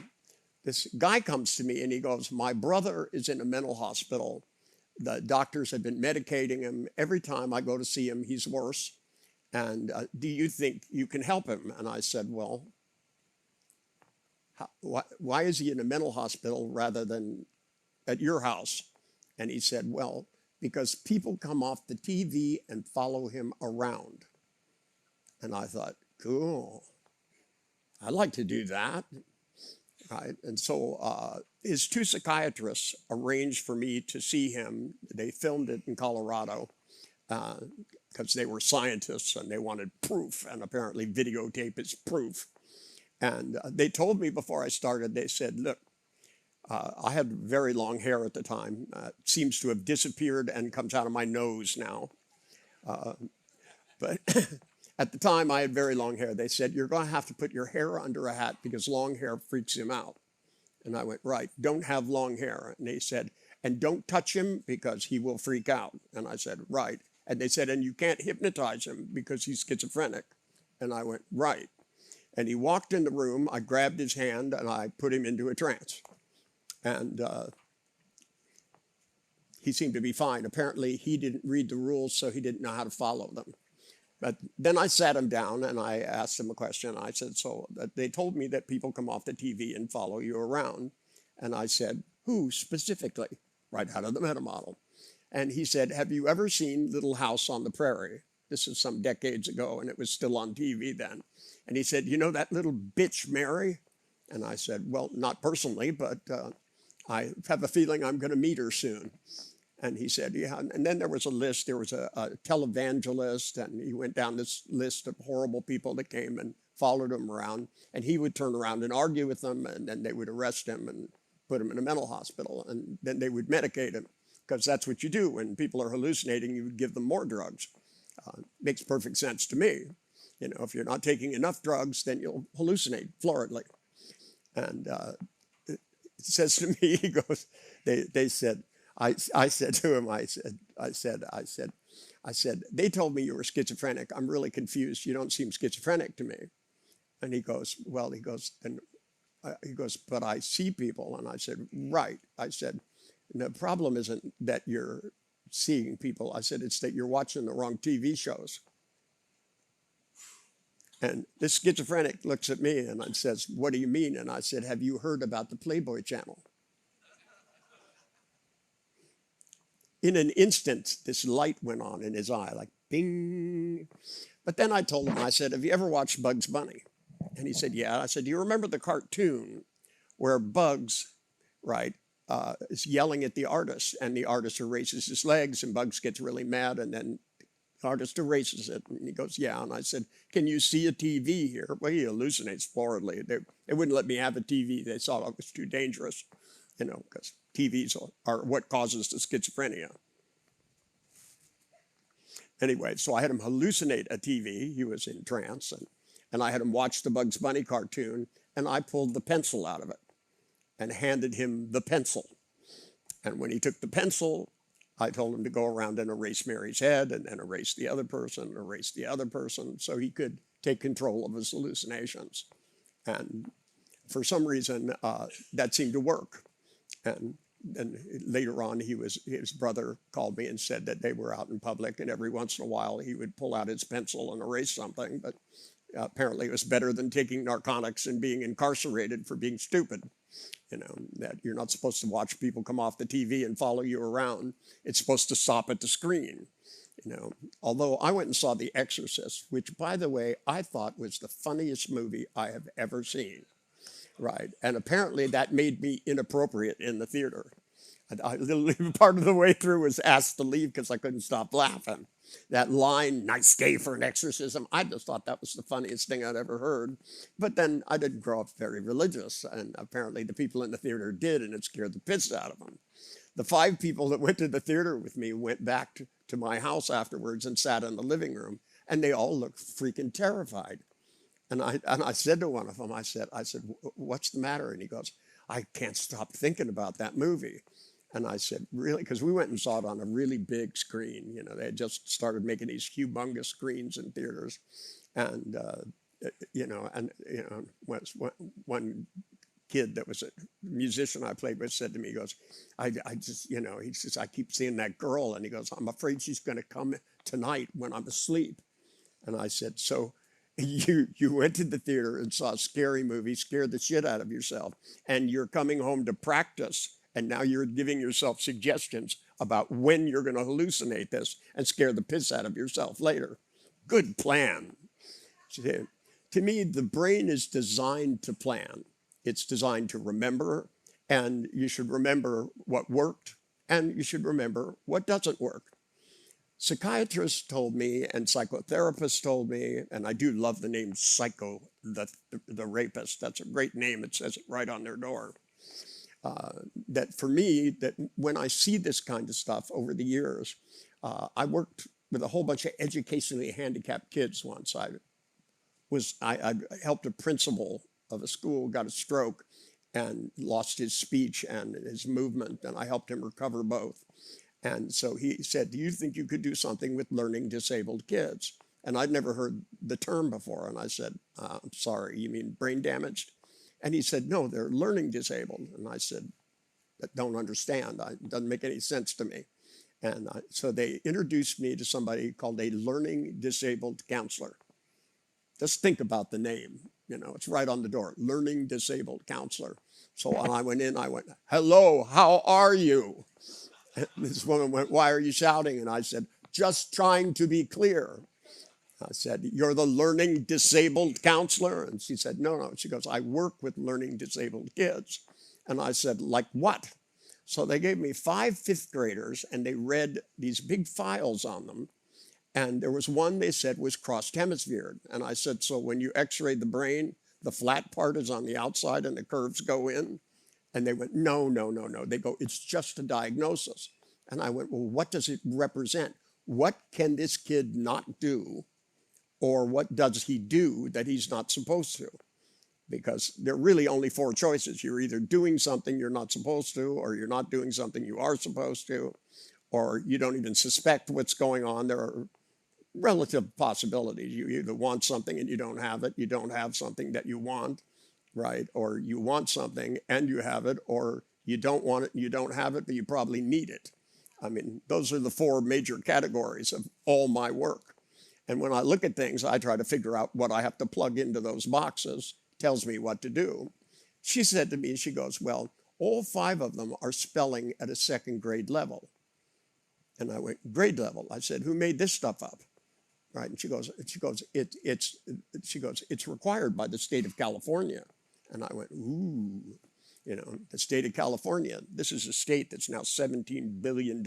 this guy comes to me and he goes, my brother is in a mental hospital. The doctors have been medicating him. Every time I go to see him, he's worse. And do you think you can help him? And I said, well, why is he in a mental hospital rather than at your house? And he said, well, because people come off the TV and follow him around. And I thought, cool, I'd like to do that. Right? And so his 2 psychiatrists arranged for me to see him. They filmed it in Colorado because they were scientists and they wanted proof, and apparently videotape is proof. And they told me before I started, they said, look, I had very long hair at the time. It seems to have disappeared and comes out of my nose now. But at the time, I had very long hair. They said, you're going to have to put your hair under a hat because long hair freaks him out. And I went, right, don't have long hair. And they said, and don't touch him because he will freak out. And I said, right. And they said, and you can't hypnotize him because he's schizophrenic. And I went, right. And he walked in the room. I grabbed his hand and I put him into a trance. And he seemed to be fine. Apparently, he didn't read the rules, so he didn't know how to follow them. But then I sat him down and I asked him a question. I said, so they told me that people come off the TV and follow you around. And I said, who specifically? Right out of the meta model. And he said, have you ever seen Little House on the Prairie? This is some decades ago, and it was still on TV then. And he said, you know that little bitch Mary? And I said, well, not personally, but I have a feeling I'm going to meet her soon. And he said, yeah. And then there was a list. There was a televangelist, and he went down this list of horrible people that came and followed him around. And he would turn around and argue with them, and then they would arrest him and put him in a mental hospital. And then they would medicate him, because that's what you do. When people are hallucinating, you would give them more drugs. Makes perfect sense to me. You know, if you're not taking enough drugs, then you'll hallucinate floridly. And it says to me, he goes, they said, I said to him, I said, they told me you were schizophrenic. I'm really confused. You don't seem schizophrenic to me. And he goes, well, he goes, but I see people. And I said, right. I said, the problem isn't that you're seeing people. I said, it's that you're watching the wrong TV shows. And this schizophrenic looks at me and says, what do you mean? And I said, have you heard about the Playboy channel? In an instant, this light went on in his eye, like bing. But then I told him, I said, have you ever watched Bugs Bunny? And he said, yeah. I said, do you remember the cartoon where Bugs, right, is yelling at the artist, and the artist erases his legs, and Bugs gets really mad, and then the artist erases it. And he goes, yeah. And I said, can you see a TV here? Well, he hallucinates floridly. They wouldn't let me have a TV. They thought it was too dangerous, you know, because TVs are what causes the schizophrenia. Anyway, so I had him hallucinate a TV. He was in trance, and I had him watch the Bugs Bunny cartoon, and I pulled the pencil out of it and handed him the pencil. And when he took the pencil, I told him to go around and erase Mary's head, and then erase the other person, so he could take control of his hallucinations. And for some reason, that seemed to work. And later on, his brother called me and said that they were out in public, and every once in a while he would pull out his pencil and erase something, but apparently it was better than taking narcotics and being incarcerated for being stupid. You know, that you're not supposed to watch people come off the TV and follow you around. It's supposed to stop at the screen. You know, although I went and saw The Exorcist, which, by the way, I thought was the funniest movie I have ever seen. Right, and apparently that made me inappropriate in the theater. I literally part of the way through was asked to leave because I couldn't stop laughing. That line, nice day for an exorcism, I just thought that was the funniest thing I'd ever heard. But then I didn't grow up very religious, and apparently the people in the theater did, and it scared the piss out of them. The 5 people that went to the theater with me went back to my house afterwards and sat in the living room, and they all looked freaking terrified. And I said to one of them, I said, what's the matter? And he goes, I can't stop thinking about that movie. And I said, really? Because we went and saw it on a really big screen. You know, they had just started making these humongous screens in theaters. And, one kid that was a musician I played with said to me, he goes, I just, you know, he says, I keep seeing that girl. And he goes, I'm afraid she's going to come tonight when I'm asleep. And I said, so you went to the theater and saw a scary movie, scared the shit out of yourself, and you're coming home to practice, and now you're giving yourself suggestions about when you're going to hallucinate this and scare the piss out of yourself later. Good plan. To me, the brain is designed to plan. It's designed to remember, and you should remember what worked, and you should remember what doesn't work. Psychiatrists told me, and psychotherapists told me, and I do love the name Psycho, the rapist. That's a great name. It says it right on their door. That for me, that when I see this kind of stuff over the years, I worked with a whole bunch of educationally handicapped kids once. I helped a principal of a school, got a stroke, and lost his speech and his movement, and I helped him recover both. And so he said, do you think you could do something with learning disabled kids? And I'd never heard the term before. And I said, I'm sorry, you mean brain damaged? And he said, no, they're learning disabled. And I said, I don't understand. It doesn't make any sense to me. And so they introduced me to somebody called a learning disabled counselor. Just think about the name. You know, it's right on the door, learning disabled counselor. So when I went in, I went, hello, how are you? And this woman went, why are you shouting? And I said, just trying to be clear. I said, you're the learning disabled counselor? And she said, no. She goes, I work with learning disabled kids. And I said, like what? So they gave me 5 fifth graders, and they read these big files on them. And there was one they said was crossed hemisphered. And I said, so when you x-ray the brain, the flat part is on the outside and the curves go in? And they went, no. They go, it's just a diagnosis. And I went, well, what does it represent? What can this kid not do? Or what does he do that he's not supposed to? Because there are really only 4 choices. You're either doing something you're not supposed to, or you're not doing something you are supposed to, or you don't even suspect what's going on. There are relative possibilities. You either want something and you don't have it, you don't have something that you want, right? Or you want something and you have it, or you don't want it and you don't have it, but you probably need it. I mean, those are the four major categories of all my work. And when I look at things, I try to figure out what I have to plug into those boxes, tells me what to do. She said to me, she goes, well, all 5 of them are spelling at a 2nd grade level. And I went, grade level? I said, who made this stuff up? Right? And she goes, it's required by the state of California. And I went, ooh, you know, the state of California, this is a state that's now $17 billion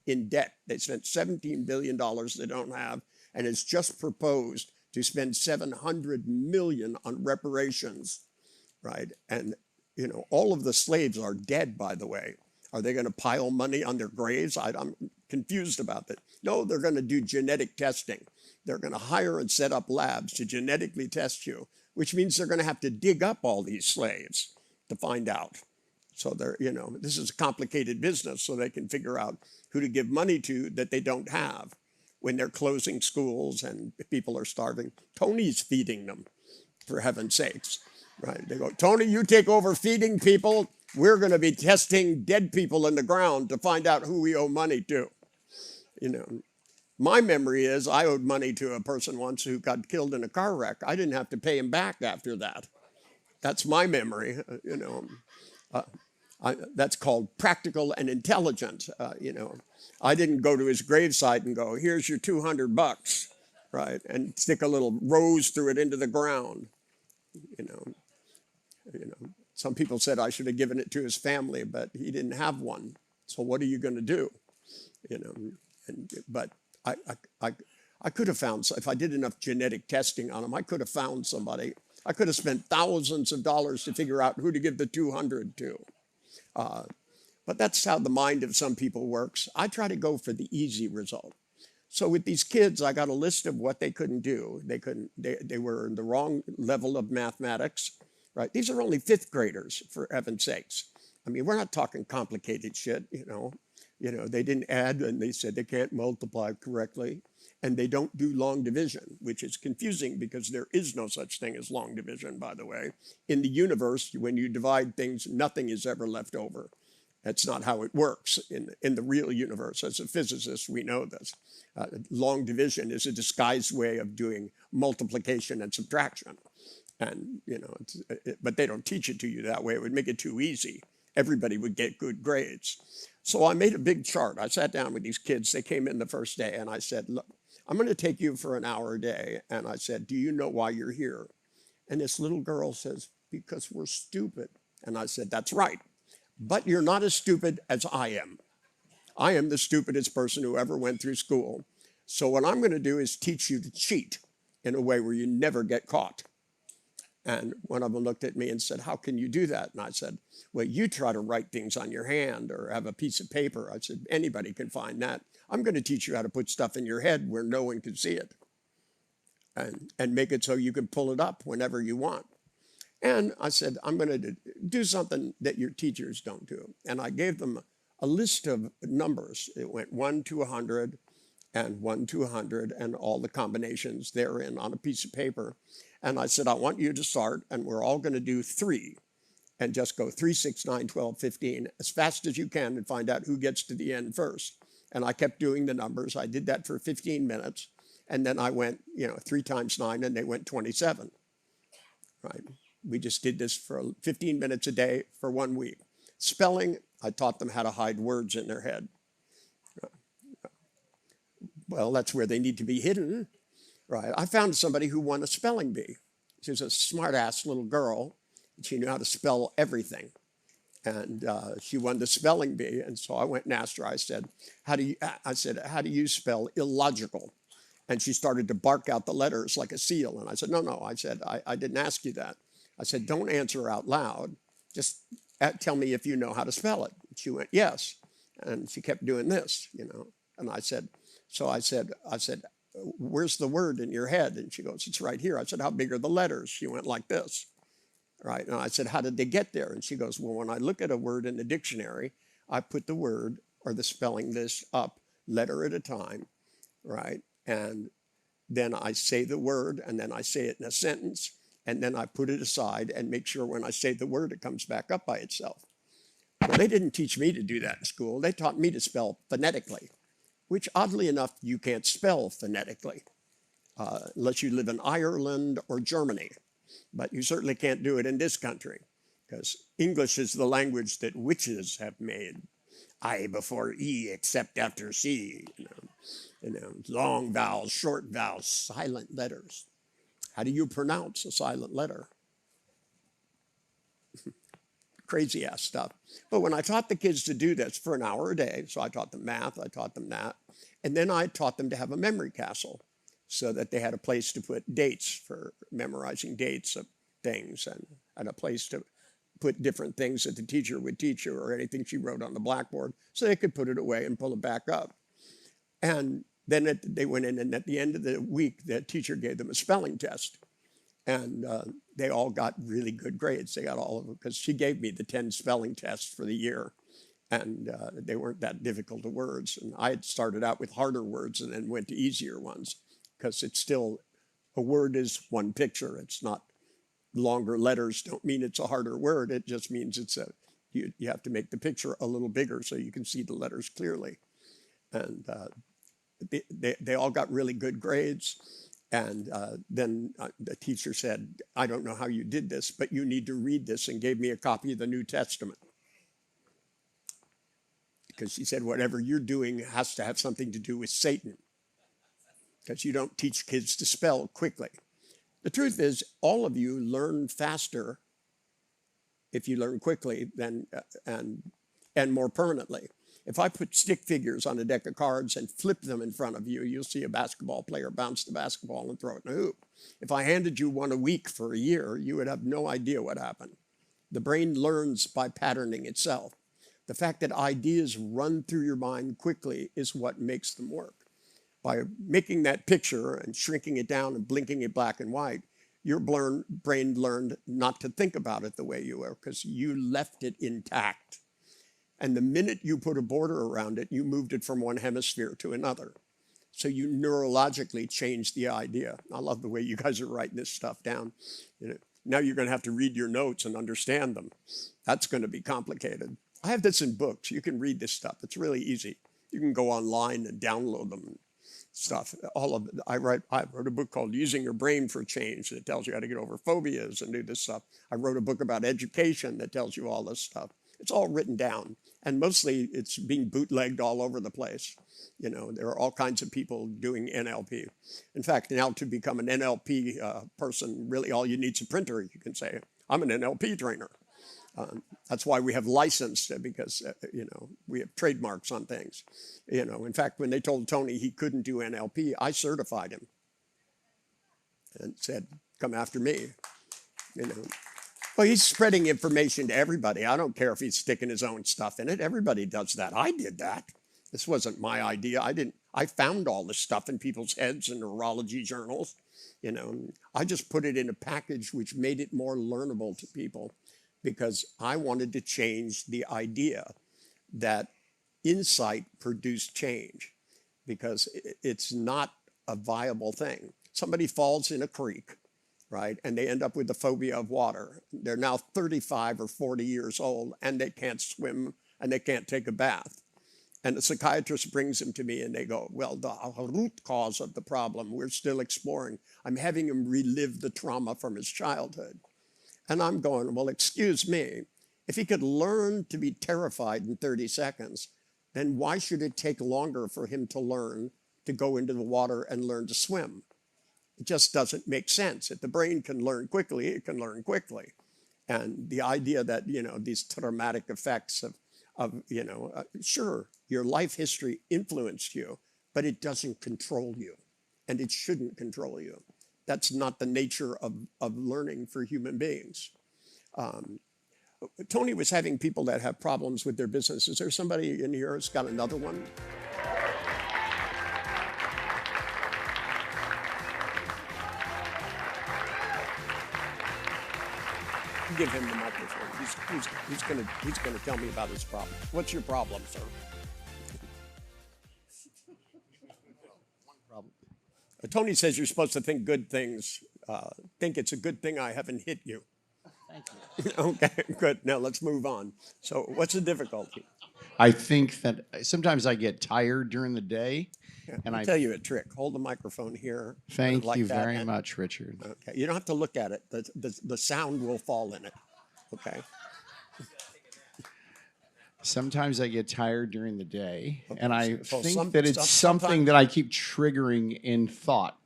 in debt. They spent $17 billion they don't have, and it's just proposed to spend $700 million on reparations, right? And, you know, all of the slaves are dead, by the way. Are they going to pile money on their graves? I'm confused about that. No, they're going to do genetic testing. They're going to hire and set up labs to genetically test you, which means they're going to have to dig up all these slaves to find out. So they're, you know, this is a complicated business, so they can figure out who to give money to that they don't have when they're closing schools and people are starving. Tony's feeding them, for heaven's sakes, right? They go, Tony, you take over feeding people. We're going to be testing dead people in the ground to find out who we owe money to. You know, my memory is I owed money to a person once who got killed in a car wreck. I didn't have to pay him back after that. That's my memory, you know. That's called practical and intelligent, you know. I didn't go to his gravesite and go, here's your $200, right? And stick a little rose through it into the ground, you know. Some people said I should have given it to his family, but he didn't have one. So what are you going to do? You know, but I could have found, if I did enough genetic testing on him, I could have found somebody. I could have spent thousands of dollars to figure out who to give the 200 to. But that's how the mind of some people works. I try to go for the easy result. So with these kids, I got a list of what they couldn't do. They were in the wrong level of mathematics, right? These are only 5th graders, for heaven's sakes. I mean, we're not talking complicated shit, you know. You know, they didn't add, and they said they can't multiply correctly. And they don't do long division, which is confusing because there is no such thing as long division, by the way. In the universe, when you divide things, nothing is ever left over. That's not how it works in the real universe. As a physicist, we know this. Long division is a disguised way of doing multiplication and subtraction. And, you know, but they don't teach it to you that way. It would make it too easy. Everybody would get good grades. So I made a big chart. I sat down with these kids. They came in the first day, and I said, look, I'm going to take you for an hour a day. And I said, do you know why you're here? And this little girl says, because we're stupid. And I said, that's right. But you're not as stupid as I am. I am the stupidest person who ever went through school. So what I'm going to do is teach you to cheat in a way where you never get caught. And one of them looked at me and said, how can you do that? And I said, well, you try to write things on your hand or have a piece of paper. I said, anybody can find that. I'm going to teach you how to put stuff in your head where no one can see it and make it so you can pull it up whenever you want. And I said, I'm going to do something that your teachers don't do. And I gave them a list of numbers. It went 1 to 100 and 1 to 100 and all the combinations therein on a piece of paper. And I said, I want you to start, and we're all going to do 3 and just go 3, 6, 9, 12, 15 as fast as you can and find out who gets to the end first. And I kept doing the numbers. I did that for 15 minutes. And then I went, 3 times 9, and they went 27, right? We just did this for 15 minutes a day for 1 week. Spelling, I taught them how to hide words in their head. Well, that's where they need to be hidden, right? I found somebody who won a spelling bee. She was a smart-ass little girl. She knew how to spell everything. And she won the spelling bee. And so I went and asked her, I said, how do you spell illogical? And she started to bark out the letters like a seal. And I said, no, I said, I didn't ask you that. I said, don't answer out loud. Just tell me if you know how to spell it. She went, yes. And she kept doing this, And I said, where's the word in your head? And she goes, it's right here. I said, how big are the letters? She went like this, right? And I said, how did they get there? And she goes, well, when I look at a word in the dictionary, I put the word or the spelling list up letter at a time, right? And then I say the word, and then I say it in a sentence, and then I put it aside and make sure when I say the word, it comes back up by itself. Well, they didn't teach me to do that in school. They taught me to spell phonetically, which oddly enough, you can't spell phonetically unless you live in Ireland or Germany. But you certainly can't do it in this country, because English is the language that witches have made. I before E except after C, long vowels, short vowels, silent letters. How do you pronounce a silent letter? Crazy ass stuff. But when I taught the kids to do this for an hour a day, so I taught them math, I taught them that, and then I taught them to have a memory castle so that they had a place to put dates for memorizing dates of things, and a place to put different things that the teacher would teach you or anything she wrote on the blackboard so they could put it away and pull it back up. And then they went in, and at the end of the week, the teacher gave them a spelling test. And they all got really good grades. They got all of them because she gave me the 10 spelling tests for the year. And they weren't that difficult of words. And I had started out with harder words and then went to easier ones, because it's still, a word is one picture. It's not longer letters don't mean it's a harder word. It just means it's you have to make the picture a little bigger so you can see the letters clearly. And they all got really good grades. And then the teacher said, I don't know how you did this, but you need to read this, and gave me a copy of the New Testament. Because she said, whatever you're doing has to have something to do with Satan, because you don't teach kids to spell quickly. The truth is, all of you learn faster if you learn quickly and more permanently. If I put stick figures on a deck of cards and flip them in front of you, you'll see a basketball player bounce the basketball and throw it in a hoop. If I handed you one a week for a year, you would have no idea what happened. The brain learns by patterning itself. The fact that ideas run through your mind quickly is what makes them work. By making that picture and shrinking it down and blinking it black and white, your brain learned not to think about it the way you were, because you left it intact. And the minute you put a border around it, you moved it from one hemisphere to another. So you neurologically changed the idea. I love the way you guys are writing this stuff down. Now you're going to have to read your notes and understand them. That's going to be complicated. I have this in books. You can read this stuff. It's really easy. You can go online and download them. Stuff. All of it. I wrote a book called Using Your Brain for Change that tells you how to get over phobias and do this stuff. I wrote a book about education that tells you all this stuff. It's all written down, and mostly it's being bootlegged all over the place. There are all kinds of people doing NLP. In fact, now to become an NLP person, really all you need is a printer. You can say, I'm an NLP trainer. That's why we have licensed, because, we have trademarks on things. In fact, when they told Tony he couldn't do NLP, I certified him and said, come after me. Well, he's spreading information to everybody. I don't care if he's sticking his own stuff in it. Everybody does that. I did that. This wasn't my idea. I found all this stuff in people's heads and neurology journals. I just put it in a package which made it more learnable to people, because I wanted to change the idea that insight produced change, because it's not a viable thing. Somebody falls in a creek, right, and they end up with the phobia of water. They're now 35 or 40 years old, and they can't swim, and they can't take a bath. And the psychiatrist brings them to me, and they go, well, the root cause of the problem, we're still exploring. I'm having him relive the trauma from his childhood. And I'm going, well, excuse me, if he could learn to be terrified in 30 seconds, then why should it take longer for him to learn to go into the water and learn to swim? It just doesn't make sense. If the brain can learn quickly, it can learn quickly. And the idea that, these traumatic effects sure, your life history influenced you, but it doesn't control you, and it shouldn't control you. That's not the nature of learning for human beings. Tony was having people that have problems with their business. Is there somebody in here who's got another one? Give him the microphone. He's gonna tell me about his problem. What's your problem, sir? One problem. Tony says you're supposed to think good things. Think it's a good thing I haven't hit you. Thank you. Okay, good. Now let's move on. So what's the difficulty? I think that sometimes I get tired during the day, and I'll tell you a trick. Hold the microphone here. thank like you that, very and- much, Richard. Okay, you don't have to look at it. The sound will fall in it. Okay. Sometimes I get tired during the day, and I So think that it's something that I keep triggering in thought.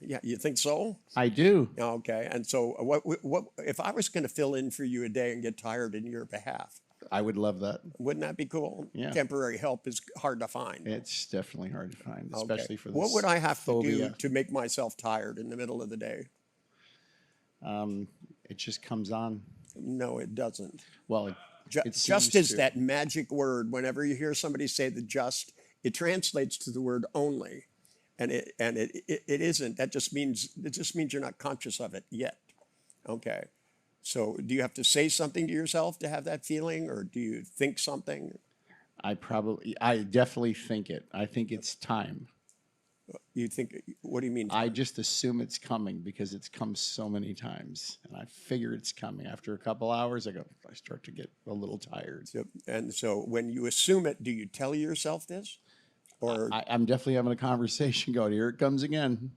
Yeah, you think so? I do. Okay. And so what if I was going to fill in for you a day and get tired in your behalf? I would love that. Wouldn't that be cool? Yeah. Temporary help is hard to find. It's definitely hard to find, Okay. especially for this. What would I have to do phobia. to make myself tired in the middle of the day? It just comes on. No, it doesn't. Well, it Just seems is to. that magic word. Whenever you hear somebody say the just, it translates to the word only, and it isn't. It just means you're not conscious of it yet. Okay. So do you have to say something to yourself to have that feeling, or do you think something? I definitely think it. I think it's time. You think? What do you mean? I just assume it's coming because it's come so many times, and I figure it's coming. After a couple hours, I start to get a little tired. And so when you assume it, do you tell yourself this? Or I'm definitely having a conversation going, here it comes again.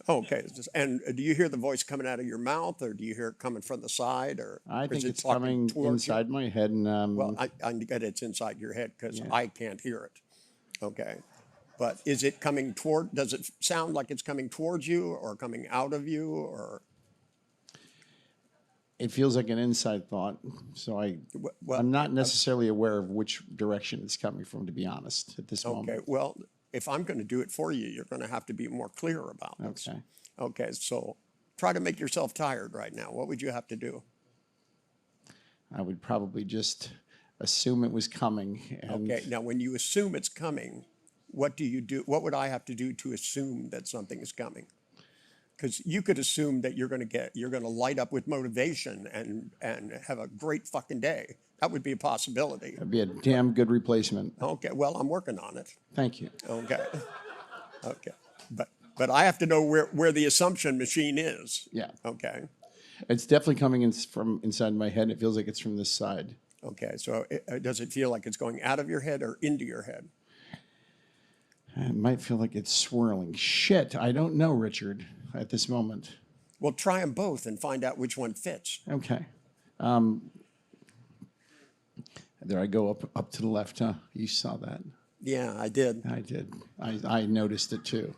okay, and do you hear the voice coming out of your mouth, or do you hear it coming from the side, or I is think it it's talking coming towards you? inside my head, and Well, I get it's inside your head because Yeah. I can't hear it. Okay, but is it coming toward? Does it sound like it's coming towards you, or coming out of you, or? it feels like an inside thought. So Well, I'm not necessarily aware of which direction it's coming from, to be honest, at this Okay, moment. well, if I'm going to do it for you, you're going to have to be more clear about this. Okay. Okay, so try to make yourself tired right now. What would you have to do? I would probably just assume it was coming. And Okay, now when you assume it's coming, what do you do? What would I have to do to assume that something is coming? Because you could assume that you're going to light up with motivation and have a great fucking day. That would be a possibility. That'd be a damn good replacement. Okay, well, I'm working on it. Thank you. Okay, okay, but I have to know where the assumption machine is. Yeah. Okay, It's definitely coming in from inside my head. It feels like it's from this side. okay. So does it feel like it's going out of your head or into your head? It might feel like it's swirling. Shit, I don't know, Richard, at this moment. Well, try them both and find out which one fits. Okay. There I go up to the left, huh? You saw that. Yeah, I did. I did. I noticed it too.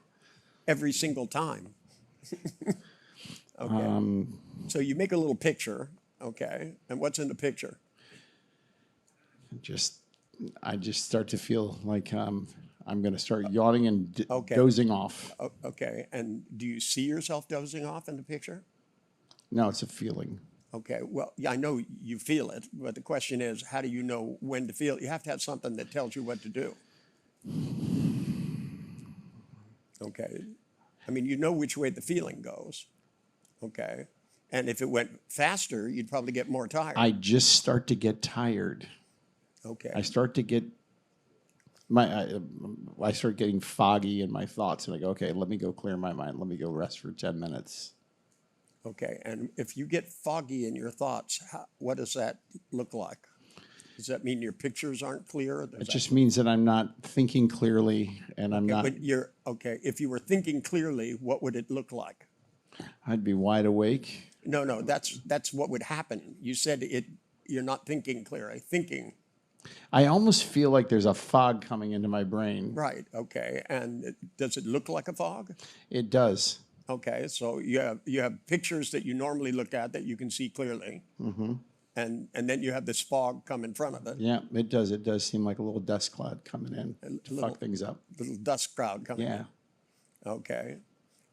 Every single time. Okay. So you make a little picture, okay? And what's in the picture? I just start to feel like I'm going to start yawning and Okay. dozing off. Okay. And do you see yourself dozing off in the picture? No, it's a feeling. Okay. Well, yeah, I know you feel it, but the question is, how do you know when to feel it? You have to have something that tells you what to do. Okay. I mean, you know which way the feeling goes. Okay. And if it went faster, you'd probably get more tired. I just start to get tired. Okay. I start to get I start getting foggy in my thoughts, and I go, okay, let me go clear my mind. Let me go rest for 10 minutes. Okay. And if you get foggy in your thoughts, what does that look like? Does that mean your pictures aren't clear? It just means that I'm not thinking clearly, and I'm not. Okay. If you were thinking clearly, what would it look like? I'd be wide awake. No. That's what would happen. You said it. You're not thinking clearly. Thinking. I almost feel like there's a fog coming into my brain. Right. Okay. And does it look like a fog? It does. Okay. So you have pictures that you normally look at that you can see clearly. Mm-hmm. And then you have this fog come in front of it. Yeah, it does. It does seem like a little dust cloud coming in to fuck things up. Little dust cloud coming Yeah. in. Okay.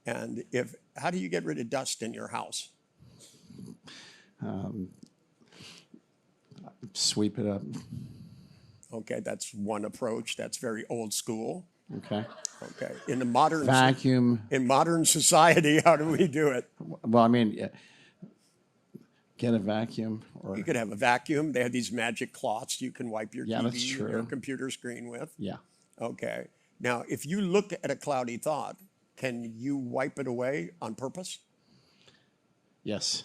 And how do you get rid of dust in your house? Sweep it up. Okay, that's one approach. That's very old school. Okay. Okay. In the modern Vacuum. in modern society, how do we do it? Well, I mean, get a vacuum or You could have a vacuum. They have these magic cloths you can wipe your Yeah, that's TV or your true. computer screen with. yeah. Okay. Now, if you look at a cloudy thought, Can you wipe it away on purpose? Yes.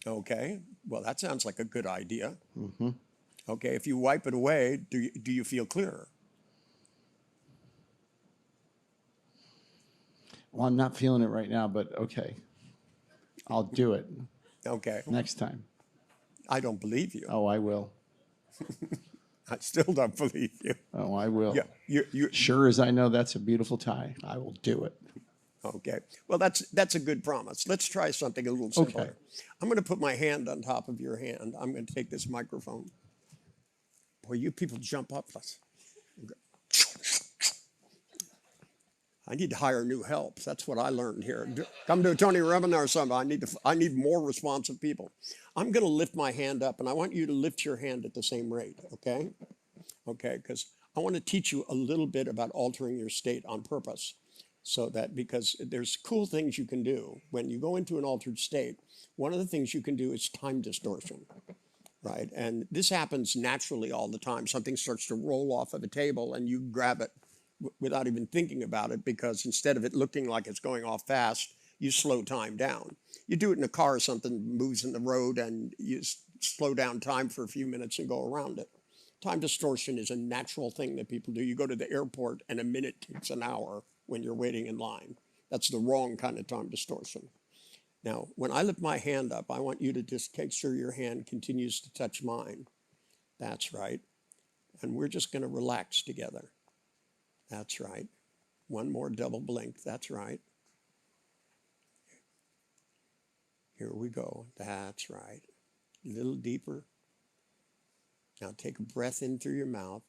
Okay. Well, that sounds like a good idea. Okay. If you wipe it away, do you feel clearer? Well, I'm not feeling it right now, but okay. I'll do it Okay. next time. I don't believe you. Oh, I will. I still don't believe you. Oh, I will. Yeah. You Sure as I know that's a beautiful tie, I will do it. Okay. Well, that's a good promise. Let's try something a little simpler. Okay. I'm going to put my hand on top of your hand. I'm going to take this microphone. Boy, you people jump up. I need to hire new help. That's what I learned here. Come to a Tony Robbins or something. I need more responsive people. I'm going to lift my hand up, and I want you to lift your hand at the same rate. Okay? Okay, because I want to teach you a little bit about altering your state on purpose. So that, because there's cool things you can do. When you go into an altered state, one of the things you can do is time distortion, right? And this happens naturally all the time. Something starts to roll off of a table and you grab it without even thinking about it, because instead of it looking like it's going off fast, you slow time down. You do it in a car, something moves in the road and you slow down time for a few minutes and go around it. Time distortion is a natural thing that people do. You go to the airport and a minute takes an hour when you're waiting in line. That's the wrong kind of time distortion. Now, when I lift my hand up, I want you to just make sure your hand continues to touch mine. That's right. And we're just going to relax together. That's right. One more double blink. That's right. Here we go. That's right. A little deeper. Now take a breath in through your mouth.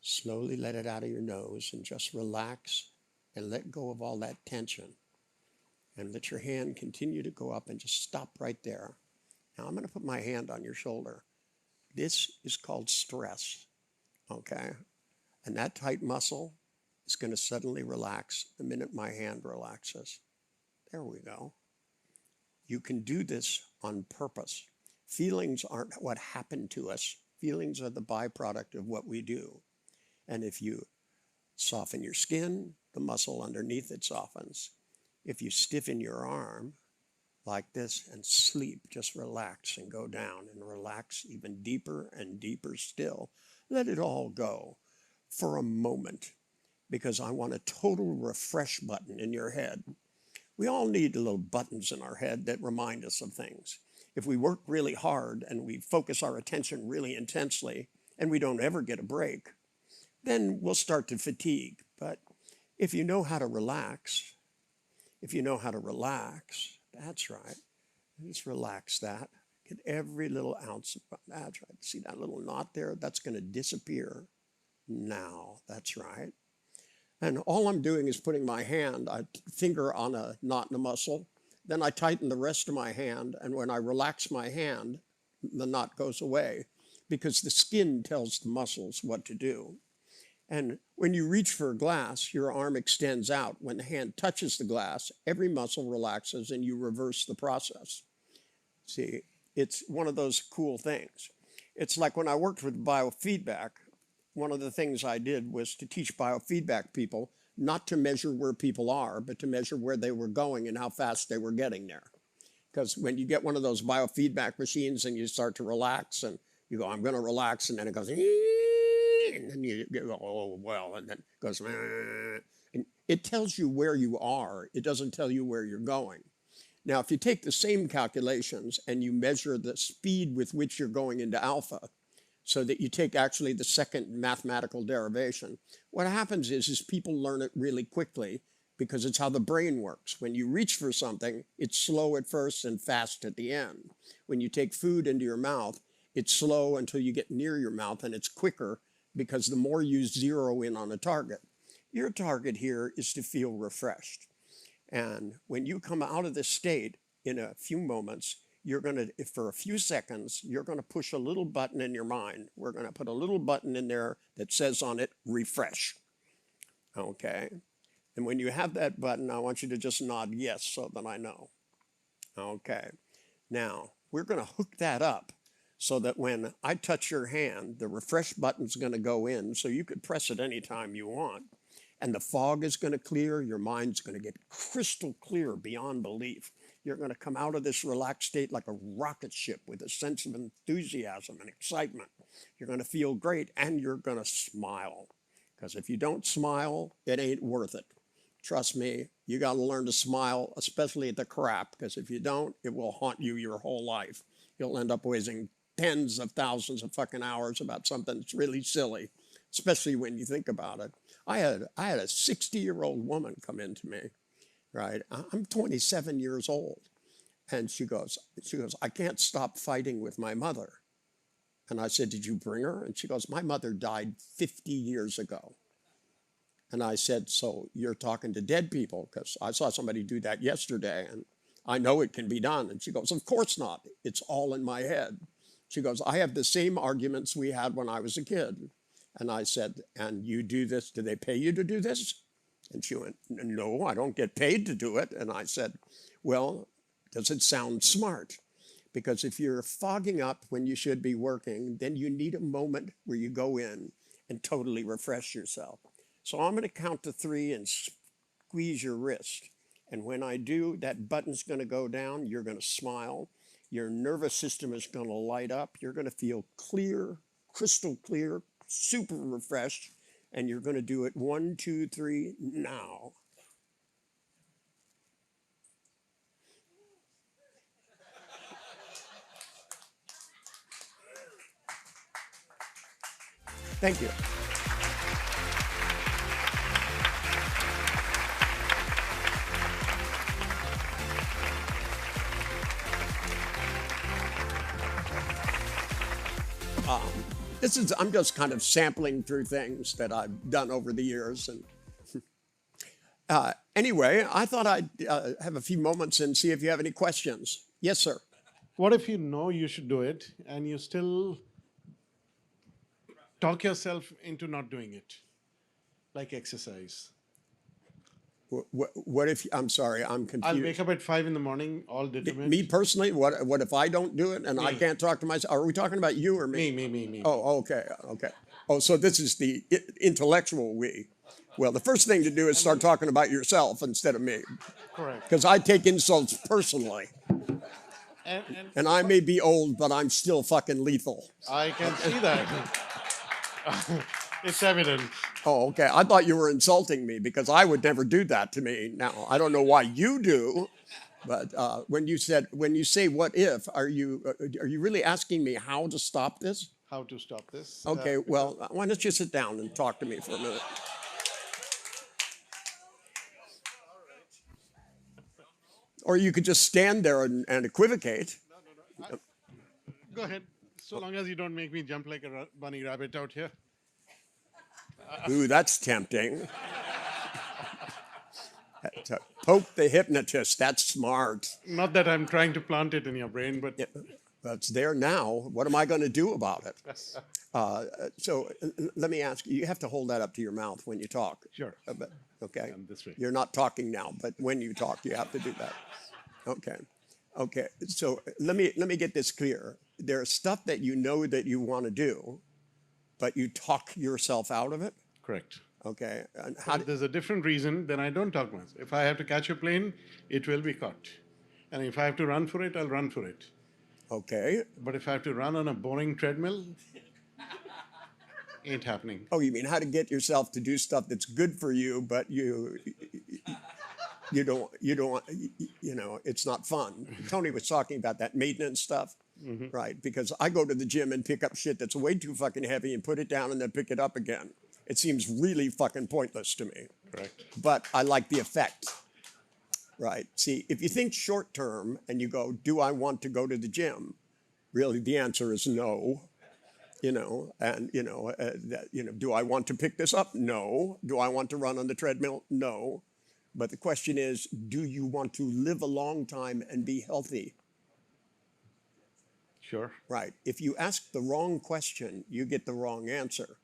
Slowly let it out of your nose and just relax and let go of all that tension. And let your hand continue to go up and just stop right there. Now I'm going to put my hand on your shoulder. This is called stress, okay? And that tight muscle is going to suddenly relax the minute my hand relaxes. There we go. You can do this on purpose. Feelings aren't what happened to us. Feelings are the byproduct of what we do. And if you soften your skin, the muscle underneath it softens. If you stiffen your arm like this and sleep, just relax and go down and relax even deeper and deeper still. Let it all go for a moment, because I want a total refresh button in your head. We all need little buttons in our head that remind us of things. If we work really hard and we focus our attention really intensely and we don't ever get a break, then we'll start to fatigue. But if you know how to relax, that's right. Just relax that. Get every little ounce of, that's right. See that little knot there? That's going to disappear now. That's right. And all I'm doing is putting my finger on a knot in a muscle. Then I tighten the rest of my hand. And when I relax my hand, the knot goes away, because the skin tells the muscles what to do. And when you reach for a glass, your arm extends out. When the hand touches the glass, every muscle relaxes and you reverse the process. See, it's one of those cool things. It's like when I worked with biofeedback, one of the things I did was to teach biofeedback people not to measure where people are, but to measure where they were going and how fast they were getting there. Because when you get one of those biofeedback machines and you start to relax and you go, I'm going to relax, and then it goes, and then you go, oh, well, and then it goes, and it tells you where you are. It doesn't tell you where you're going. Now, if you take the same calculations and you measure the speed with which you're going into alpha, so that you take actually the second mathematical derivation, what happens is people learn it really quickly, because it's how the brain works. When you reach for something, it's slow at first and fast at the end. When you take food into your mouth, it's slow until you get near your mouth, and it's quicker, because the more you zero in on a target. Your target here is to feel refreshed. And when you come out of this state in a few moments, you're going to, for a few seconds, you're going to push a little button in your mind. We're going to put a little button in there that says on it, refresh. Okay. And when you have that button, I want you to just nod yes, so that I know. Okay. Now, we're going to hook that up so that when I touch your hand, the refresh button's going to go in, so you could press it anytime you want. and the fog is going to clear. Your mind's going to get crystal clear beyond belief. You're going to come out of this relaxed state like a rocket ship with a sense of enthusiasm and excitement. You're going to feel great, and you're going to smile. Because if you don't smile, it ain't worth it. Trust me, you got to learn to smile, especially at the crap, because if you don't, it will haunt you your whole life. You'll end up wasting tens of thousands of fucking hours about something that's really silly, especially when you think about it. I had a 60-year-old woman come into me, right? I'm 27 years old. And she goes, I can't stop fighting with my mother. And I said, did you bring her? And she goes, my mother died 50 years ago. And I said, so you're talking to dead people? Because I saw somebody do that yesterday, and I know it can be done. And she goes, of course not. It's all in my head. She goes, I have the same arguments we had when I was a kid. And I said, and you do this, do they pay you to do this? And she went, no, I don't get paid to do it. And I said, well, does it sound smart? Because if you're fogging up when you should be working, then you need a moment where you go in and totally refresh yourself. So I'm going to count to 3 and squeeze your wrist. And when I do, that button's going to go down. You're going to smile. Your nervous system is going to light up. You're going to feel clear, crystal clear, super refreshed. And you're going to do it 1, 2, 3, now. Thank you. I'm just kind of sampling through things that I've done over the years. And anyway, I thought I'd have a few moments and see if you have any questions. Yes, sir. What if you know you should do it and you still talk yourself into not doing it? Like exercise. What if, I'm sorry, I'm confused. I'll wake up at 5 in the morning, all determined. Me personally, what if I don't do it and I can't talk to myself? Are we talking about you or me? Me. Oh, okay. Oh, so this is the intellectual we. Well, the first thing to do is start talking about yourself instead of me. Correct. Because I take insults personally. And I may be old, but I'm still fucking lethal. I can see that. It's evident. Oh, okay. I thought you were insulting me because I would never do that to me. Now, I don't know why you do, but when you say what if, are you really asking me how to stop this? How to stop this? Okay, well, why don't you sit down and talk to me for a minute? Or you could just stand there and equivocate. No. Go ahead. So long as you don't make me jump like a bunny rabbit out here. Ooh, that's tempting. To poke the hypnotist, that's smart. Not that I'm trying to plant it in your brain, but... Yeah, that's there now. What am I going to do about it? So let me ask you, you have to hold that up to your mouth when you talk. Sure. Okay. This way. You're not talking now, but when you talk, you have to do that. Okay. So let me get this clear. There's stuff that you know that you want to do, but you talk yourself out of it? Correct. Okay. And There's a different reason, then I don't talk myself. If I have to catch a plane, it will be caught. And if I have to run for it, I'll run for it. Okay. But if I have to run on a boring treadmill, ain't happening. Oh, you mean how to get yourself to do stuff that's good for you, but you don't, it's not fun. Tony was talking about that maintenance stuff, right? Because I go to the gym and pick up shit that's way too fucking heavy and put it down and then pick it up again. It seems really fucking pointless to me. Correct. But I like the effect, right? See, if you think short term and you go, do I want to go to the gym? Really, the answer is no. Do I want to pick this up? No. Do I want to run on the treadmill? No. But the question is, do you want to live a long time and be healthy? Sure. Right. If you ask the wrong question, you get the wrong answer.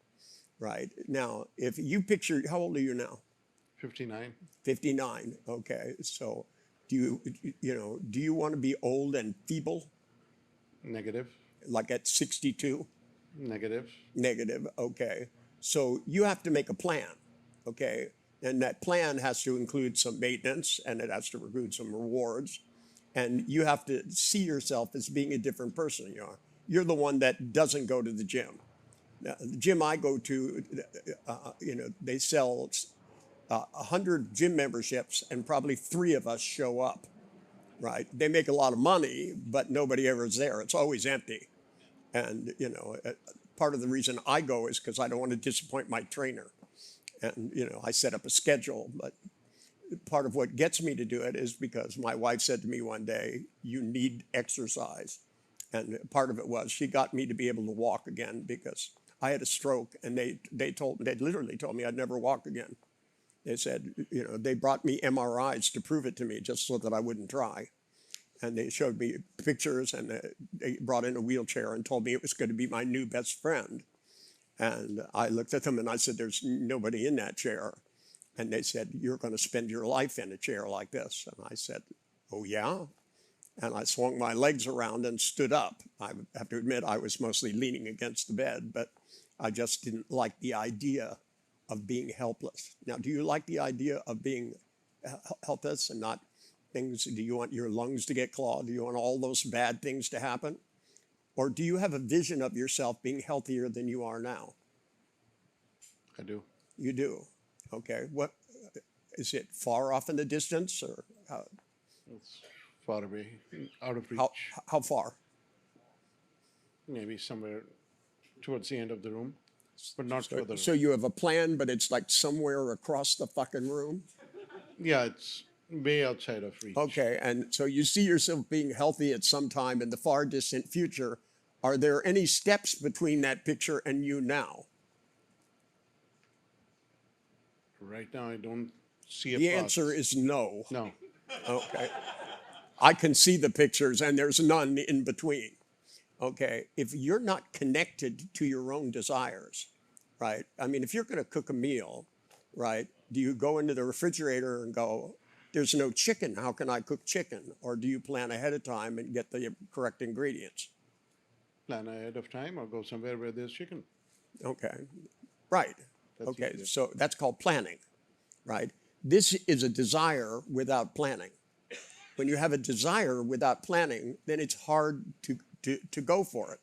Right. Now, if you picture, how old are you now? 59. 59. Okay. So do you want to be old and feeble? Negative. Like at 62? Negative. Negative. Okay. So you have to make a plan. Okay. And that plan has to include some maintenance, and it has to include some rewards. And you have to see yourself as being a different person you are. You're the one that doesn't go to the gym. Now, the gym I go to, they sell 100 gym memberships, and probably 3 of us show up, right? They make a lot of money, but nobody ever is there. It's always empty. And, part of the reason I go is because I don't want to disappoint my trainer. And, I set up a schedule, but part of what gets me to do it is because my wife said to me one day, you need exercise. And part of it was she got me to be able to walk again because I had a stroke, and they literally told me I'd never walk again. They said, they brought me MRIs to prove it to me just so that I wouldn't try. And they showed me pictures, and they brought in a wheelchair and told me it was going to be my new best friend. And I looked at them and I said, there's nobody in that chair. And they said, you're going to spend your life in a chair like this. And I said, oh, yeah? And I swung my legs around and stood up. I have to admit, I was mostly leaning against the bed, but I just didn't like the idea of being helpless. Now, do you like the idea of being helpless and not things? Do you want your lungs to get clogged? Do you want all those bad things to happen? Or do you have a vision of yourself being healthier than you are now? I do. You do. Okay. What is it? Far off in the distance, or how? It's far away, out of reach. How far? Maybe somewhere towards the end of the room, but not further. So you have a plan, but it's like somewhere across the fucking room? Yeah, it's way outside of reach. Okay. And so you see yourself being healthy at some time in the far distant future. Are there any steps between that picture and you now? Right now, I don't see a The path. answer is no. No. Okay. I can see the pictures, and there's none in between. Okay. If you're not connected to your own desires, right? I mean, if you're going to cook a meal, right, do you go into the refrigerator and go, there's no chicken, how can I cook chicken? Or do you plan ahead of time and get the correct ingredients? Plan ahead of time or go somewhere where there's chicken. Okay. Right. That's Okay. easier. So that's called planning, right? This is a desire without planning. When you have a desire without planning, then it's hard to go for it.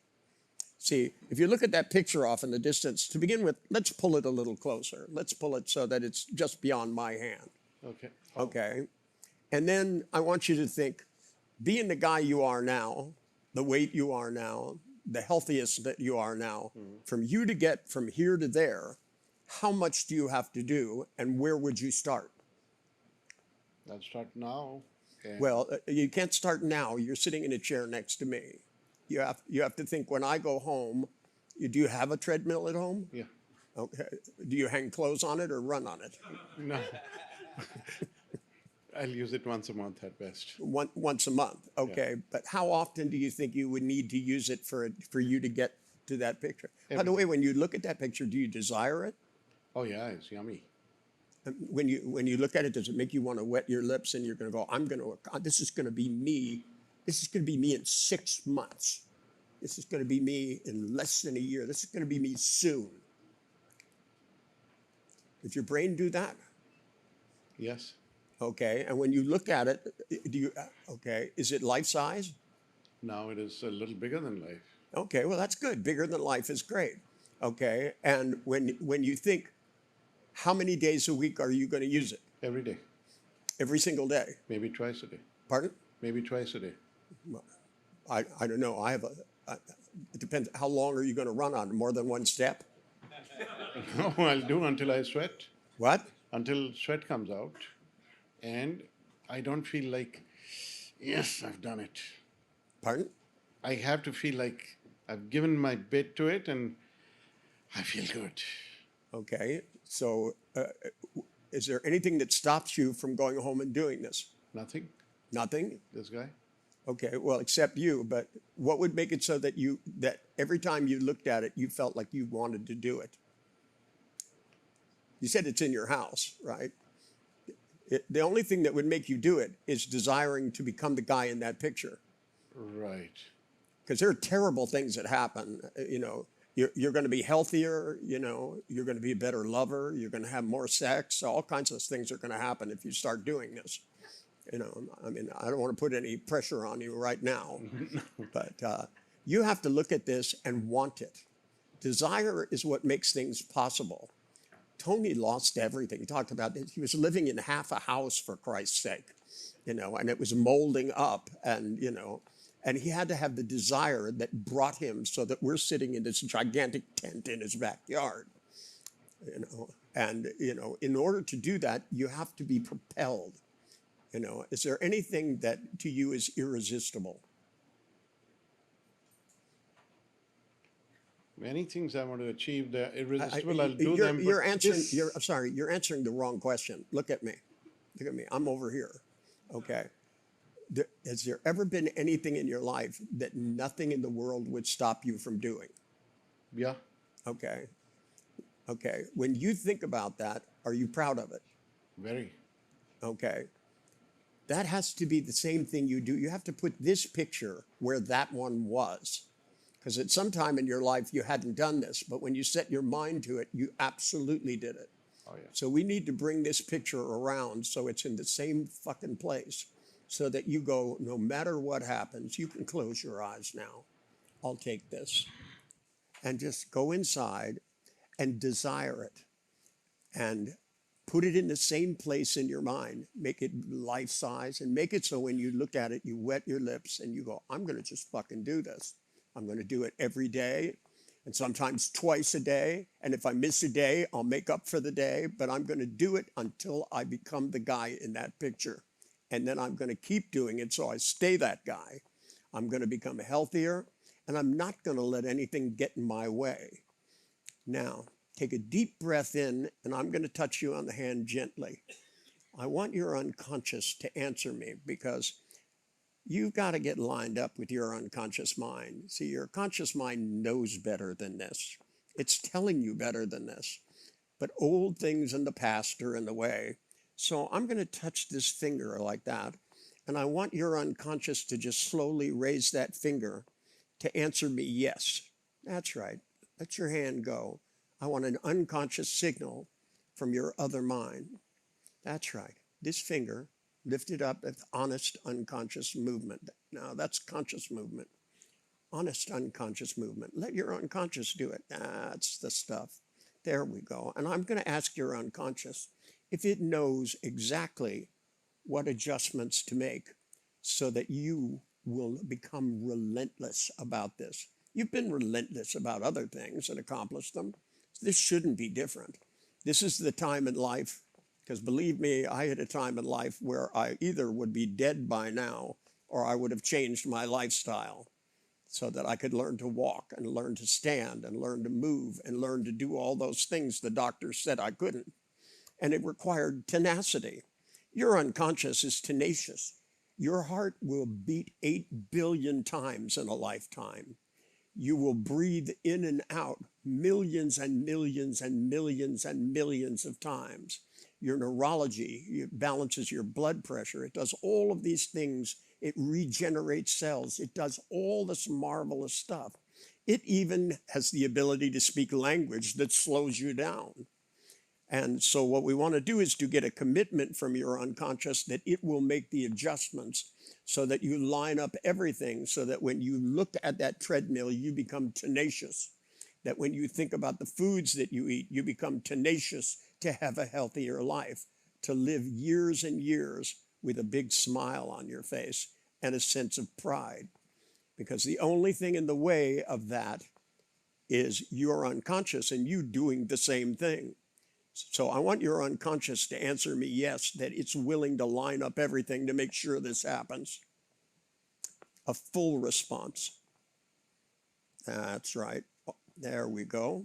See, if you look at that picture off in the distance, to begin with, let's pull it a little closer. Let's pull it so that it's just beyond my hand. Okay. Okay. And then I want you to think, being the guy you are now, the weight you are now, the healthiest that you are now, from you to get from here to there, how much do you have to do, and where would you start? I'll start now. Okay. Well, you can't start now. You're sitting in a chair next to me. You have to think, when I go home, do you have a treadmill at home? Yeah. Okay. Do you hang clothes on it or run on it? No. I'll use it once a month at best. Once a month. Okay. But how often do you think you would need to use it for you to get to that picture? By the way, when you look at that picture, do you desire it? Oh yeah, it's yummy. When you look at it, does it make you want to wet your lips and you're going to go, this is going to be me. This is going to be me in 6 months. This is going to be me in less than a year. This is going to be me soon. Does your brain do that? Yes. Okay. And when you look at it, is it life size? Now it is a little bigger than life. Okay. Well, that's good. Bigger than life is great. Okay. And when you think, how many days a week are you going to use it? Every day. Every single day? Maybe twice a day. Pardon? Maybe twice a day. I don't know. It depends. How long are you going to run on? More than one step? No, I'll do until I sweat. What? Until sweat comes out. And I don't feel like, yes, I've done it. Pardon? I have to feel like I've given my bit to it and I feel good. Okay. So is there anything that stops you from going home and doing this? Nothing. Nothing? This guy? Okay. Well, except you. But what would make it so that that every time you looked at it, you felt like you wanted to do it? You said it's in your house, right? The only thing that would make you do it is desiring to become the guy in that picture. Right. Because there are terrible things that happen, You're going to be healthier, you know, you're going to be a better lover, you're going to have more sex, all kinds of things are going to happen if you start doing this. You know, I mean, I don't want to put any pressure on you right now, but you have to look at this and want it. Desire is what makes things possible. Tony lost everything. He talked about this. He was living in half a house, for Christ's sake, you know, and it was molding up, and, you know, and he had to have the desire that brought him so that we're sitting in this gigantic tent in his backyard, you know. And, you know, in order to do that, you have to be propelled. You know, is there anything that to you is irresistible? Many things I want to achieve, they're irresistible, I'll do you're, them. You're but answering, this- I'm sorry, you're answering the wrong question. Look at me. Look at me. I'm over here. Okay. Has there ever been anything in your life that nothing in the world would stop you from doing? Yeah, Okay. Okay. When you think about that, are you proud of it? very. Okay. That has to be the same thing you do. You have to put this picture where that one was. Because at some time in your life, you hadn't done this, but when you set your mind to it, you absolutely did it. Oh, yeah. So we need to bring this picture around so it's in the same fucking place so that you go, no matter what happens, you can close your eyes now. I'll take this. And just go inside and desire it. And put it in the same place in your mind. Make it life size and make it so when you look at it, you wet your lips and you go, I'm going to just fucking do this. I'm going to do it every day and sometimes twice a day. And if I miss a day, I'll make up for the day, but I'm going to do it until I become the guy in that picture. And then I'm going to keep doing it so I stay that guy. I'm going to become healthier and I'm not going to let anything get in my way. Now, take a deep breath in and I'm going to touch you on the hand gently. I want your unconscious to answer me because you've got to get lined up with your unconscious mind. See, your conscious mind knows better than this. It's telling you better than this. But old things in the past are in the way. So I'm going to touch this finger like that. And I want your unconscious to just slowly raise that finger to answer me yes. That's right. Let your hand go. I want an unconscious signal from your other mind. That's right. This finger lifted up with honest unconscious movement. Now that's conscious movement. Honest unconscious movement. Let your unconscious do it. That's the stuff. There we go. And I'm going to ask your unconscious if it knows exactly what adjustments to make so that you will become relentless about this. You've been relentless about other things and accomplished them. This shouldn't be different. This is the time in life, because believe me, I had a time in life where I either would be dead by now or I would have changed my lifestyle so that I could learn to walk and learn to stand and learn to move and learn to do all those things the doctors said I couldn't. And it required tenacity. Your unconscious is tenacious. Your heart will beat 8 billion times in a lifetime. You will breathe in and out millions and millions and millions and millions of times. Your neurology, it balances your blood pressure. It does all of these things. It regenerates cells. It does all this marvelous stuff. It even has the ability to speak language that slows you down. And so what we want to do is to get a commitment from your unconscious that it will make the adjustments so that you line up everything so that when you look at that treadmill, you become tenacious. That when you think about the foods that you eat, you become tenacious to have a healthier life, to live years and years with a big smile on your face and a sense of pride. Because the only thing in the way of that is your unconscious and you doing the same thing. So I want your unconscious to answer me yes, that it's willing to line up everything to make sure this happens. A full response. That's right. There we go.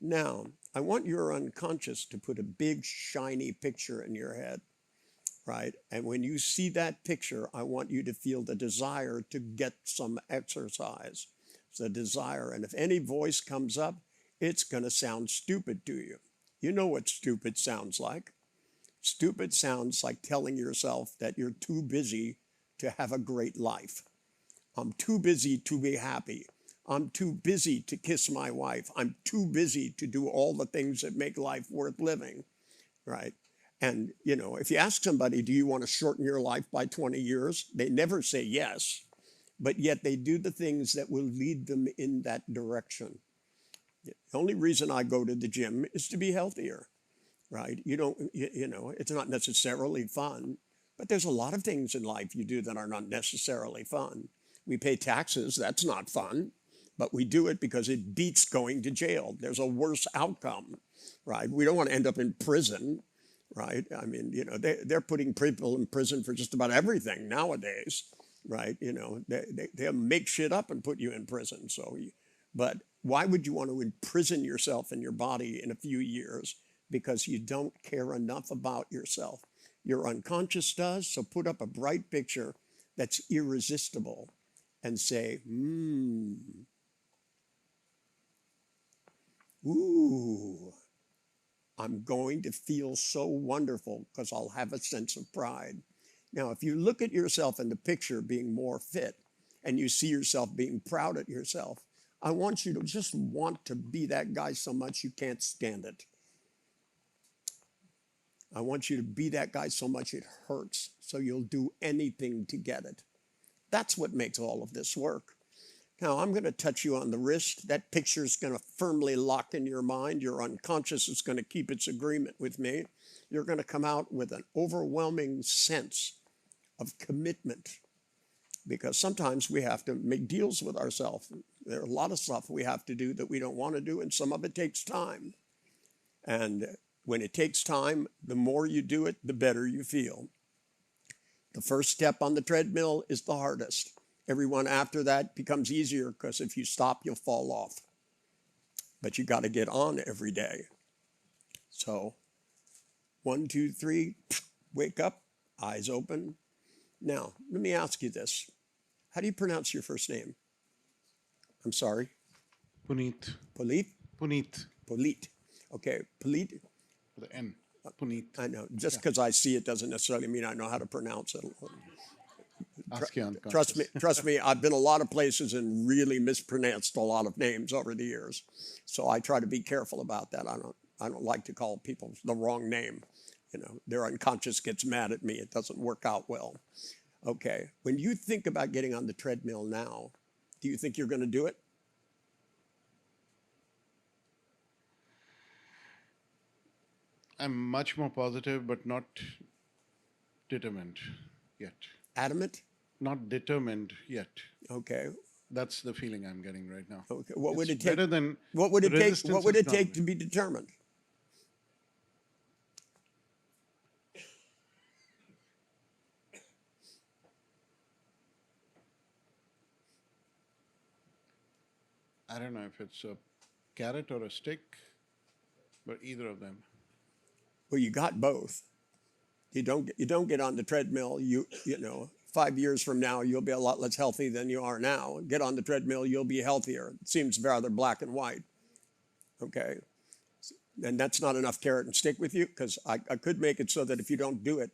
Now, I want your unconscious to put a big, shiny picture in your head, right? And when you see that picture, I want you to feel the desire to get some exercise. It's a desire. And if any voice comes up, it's going to sound stupid to you. You know what stupid sounds like. Stupid sounds like telling yourself that you're too busy to have a great life. I'm too busy to be happy. I'm too busy to kiss my wife. I'm too busy to do all the things that make life worth living, right? And, you know, if you ask somebody, do you want to shorten your life by 20 years? They never say yes, but yet they do the things that will lead them in that direction. The only reason I go to the gym is to be healthier, right? You know, it's not necessarily fun, but there's a lot of things in life you do that are not necessarily fun. We pay taxes, that's not fun, but we do it because it beats going to jail. There's a worse outcome, right? We don't want to end up in prison, right? I mean, you know, they're putting people in prison for just about everything nowadays, right? You know, they'll make shit up and put you in prison. But why would you want to imprison yourself and your body in a few years? Because you don't care enough about yourself. Your unconscious does, so put up a bright picture that's irresistible and say, ooh, I'm going to feel so wonderful because I'll have a sense of pride. Now, if you look at yourself in the picture being more fit and you see yourself being proud of yourself, I want you to just want to be that guy so much you can't stand it. I want you to be that guy so much it hurts, so you'll do anything to get it. That's what makes all of this work. Now, I'm going to touch you on the wrist. That picture is going to firmly lock in your mind. Your unconscious is going to keep its agreement with me. You're going to come out with an overwhelming sense of commitment, because sometimes we have to make deals with ourselves. There are a lot of stuff we have to do that we don't want to do, and some of it takes time. And when it takes time, the more you do it, the better you feel. The first step on the treadmill is the hardest. Everyone after that becomes easier, because if you stop, you'll fall off. But you got to get on every day. So 1, 2, 3, wake up, eyes open. Now, let me ask you this. How do you pronounce your first name? I'm sorry. Puneet. Polit? Puneet. Polit. Okay, Polit. The N. Puneet. I know. Just because I see it doesn't necessarily mean I know how to pronounce it. Ask your unconscious. Trust me, I've been a lot of places and really mispronounced a lot of names over the years. So I try to be careful about that. I don't like to call people the wrong name. You know, their unconscious gets mad at me. It doesn't work out well. Okay, when you think about getting on the treadmill now, do you think you're going to do it? I'm much more positive, but not determined yet. Adamant? Not determined yet. Okay. That's the feeling I'm getting right now. Okay. What would it It's take? better than What would it the take? resistance What would is it take not to be determined? I don't know if it's a carrot or a stick, but either of them. Well, you got both. You don't get on the treadmill. You know, 5 years from now, you'll be a lot less healthy than you are now. Get on the treadmill, you'll be healthier. It seems rather black and white. Okay. And that's not enough carrot and stick with you, because I could make it so that if you don't do it,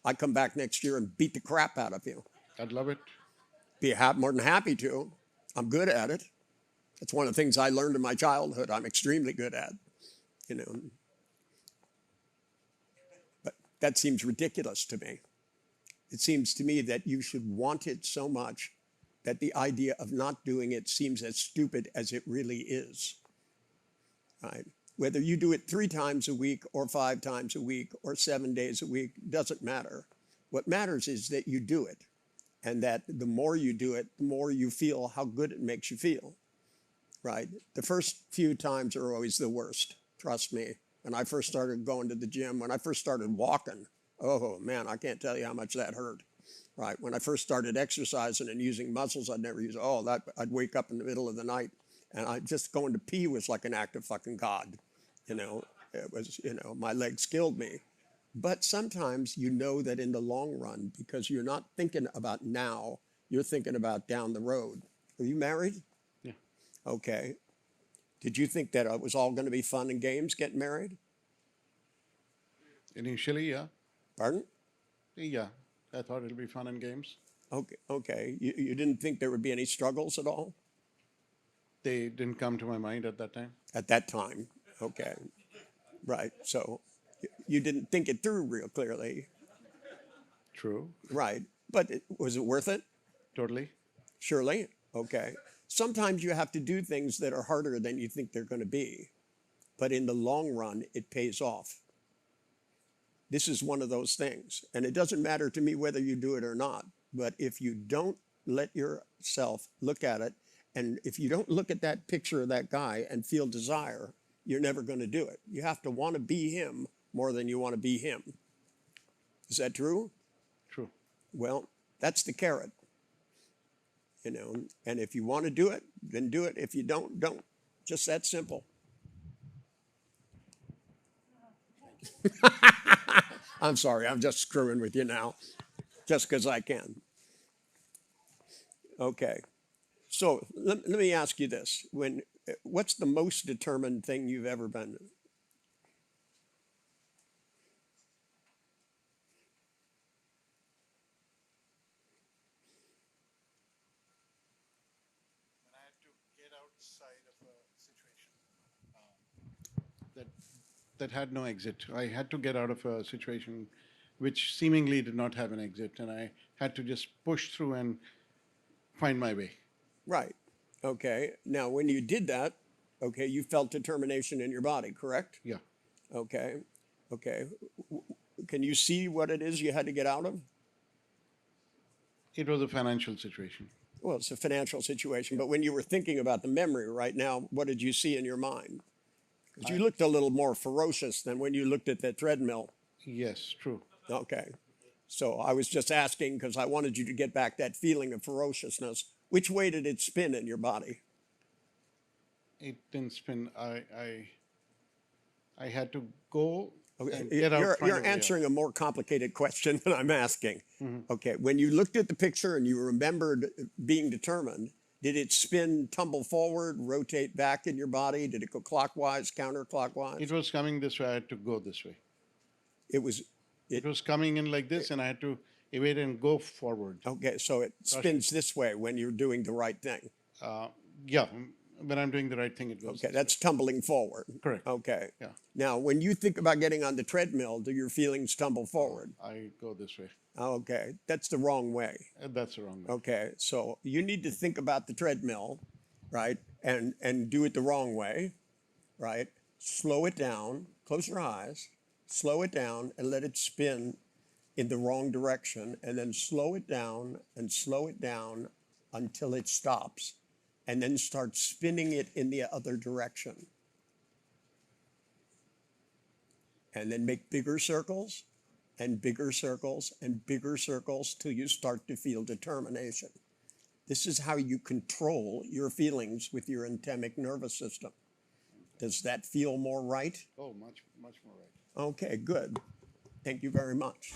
I come back next year and beat the crap out of you. I'd love it. Be more than happy to. I'm good at it. It's one of the things I learned in my childhood. I'm extremely good at, you know. But that seems ridiculous to me. It seems to me that you should want it so much that the idea of not doing it seems as stupid as it really is. Right? Whether you do it 3 times a week or 5 times a week or 7 days a week, doesn't matter. What matters is that you do it, and that the more you do it, the more you feel how good it makes you feel. Right? The first few times are always the worst. Trust me. When I first started going to the gym, when I first started walking, oh man, I can't tell you how much that hurt. Right? When I first started exercising and using muscles I'd never used, I'd wake up in the middle of the night, and just going to pee was like an act of fucking God. You know, it was, you know, my legs killed me. But sometimes you know that in the long run, because you're not thinking about now, you're thinking about down the road. Are you married? Yeah. Okay. Did you think that it was all going to be fun and games getting married? Initially, yeah. Pardon? Yeah. I thought it'll be fun and games. Okay. Okay. You didn't think there would be any struggles at all? They didn't come to my mind at that time. At that time, okay. Right, so you didn't think it through real clearly. True. Right, but was it worth it? Totally. Surely, okay. Sometimes you have to do things that are harder than you think they're going to be, but in the long run, it pays off. This is one of those things, and it doesn't matter to me whether you do it or not, but if you don't let yourself look at it, and if you don't look at that picture of that guy and feel desire, you're never going to do it. You have to want to be him more than you want to be him. Is that true? True. Well, that's the carrot. You know, and if you want to do it, then do it. If you don't, don't. Just that simple. I'm sorry, I'm just screwing with you now, just because I can. Okay, so let me ask you this. What's the most determined thing you've ever been? When I had to get outside of a situation that had no exit. I had to get out of a situation which seemingly did not have an exit, and I had to just push through and find my way. Right. Okay. Now, when you did that, okay, you felt determination in your body, correct? Yeah. Okay. Okay. Can you see what it is you had to get out of? It was a financial situation. Well, it's a financial situation, but when you were thinking about the memory right now, what did you see in your mind? Because you looked a little more ferocious than when you looked at the treadmill. Yes, true. Okay. So I was just asking because I wanted you to get back that feeling of ferociousness. Which way did it spin in your body? It didn't spin. I had to go Okay. and get out. find a You're way out. answering a more complicated question than I'm asking. Okay. When you looked at the picture and you remembered being determined, did it spin, tumble forward, rotate back in your body? Did it go clockwise, counterclockwise? It was coming this way. I had to go this way. It was, It was coming in like this, and I had to evade and go forward. okay, so it spins this way when you're doing the right thing. Yeah, when I'm doing the right thing, it goes. Okay, this that's tumbling forward. Correct. Okay. Yeah. Now, when you think about getting on the treadmill, do your feelings tumble forward? way. I go this way. Okay, that's the wrong way. That's the wrong way. Okay, so you need to think about the treadmill, right, and do it the wrong way, right? Slow it down, close your eyes, slow it down, and let it spin in the wrong direction, and then slow it down until it stops, and then start spinning it in the other direction. And then make bigger circles and bigger circles and bigger circles till you start to feel determination. This is how you control your feelings with your anthemic nervous system. Does that feel more right? Oh, much more right. Okay, good. Thank you very much.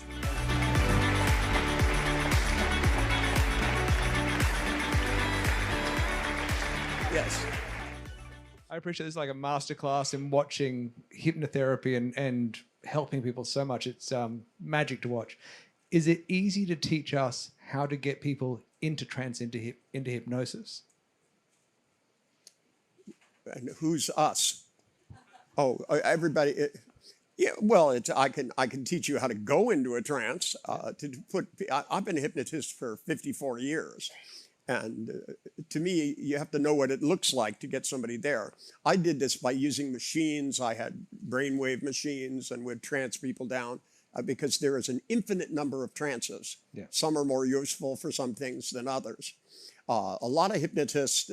Yes. I appreciate this like a masterclass in watching hypnotherapy and helping people so much. It's magic to watch. Is it easy to teach us how to get people into trance, into hypnosis? And who's us? Oh, everybody. Yeah, well, I can teach you how to go into a trance. I've been a hypnotist for 54 years. And to me, you have to know what it looks like to get somebody there. I did this by using machines. I had brainwave machines and would trance people down because there is an infinite number of trances. Yeah. Some are more useful for some things than others. A lot of hypnotists,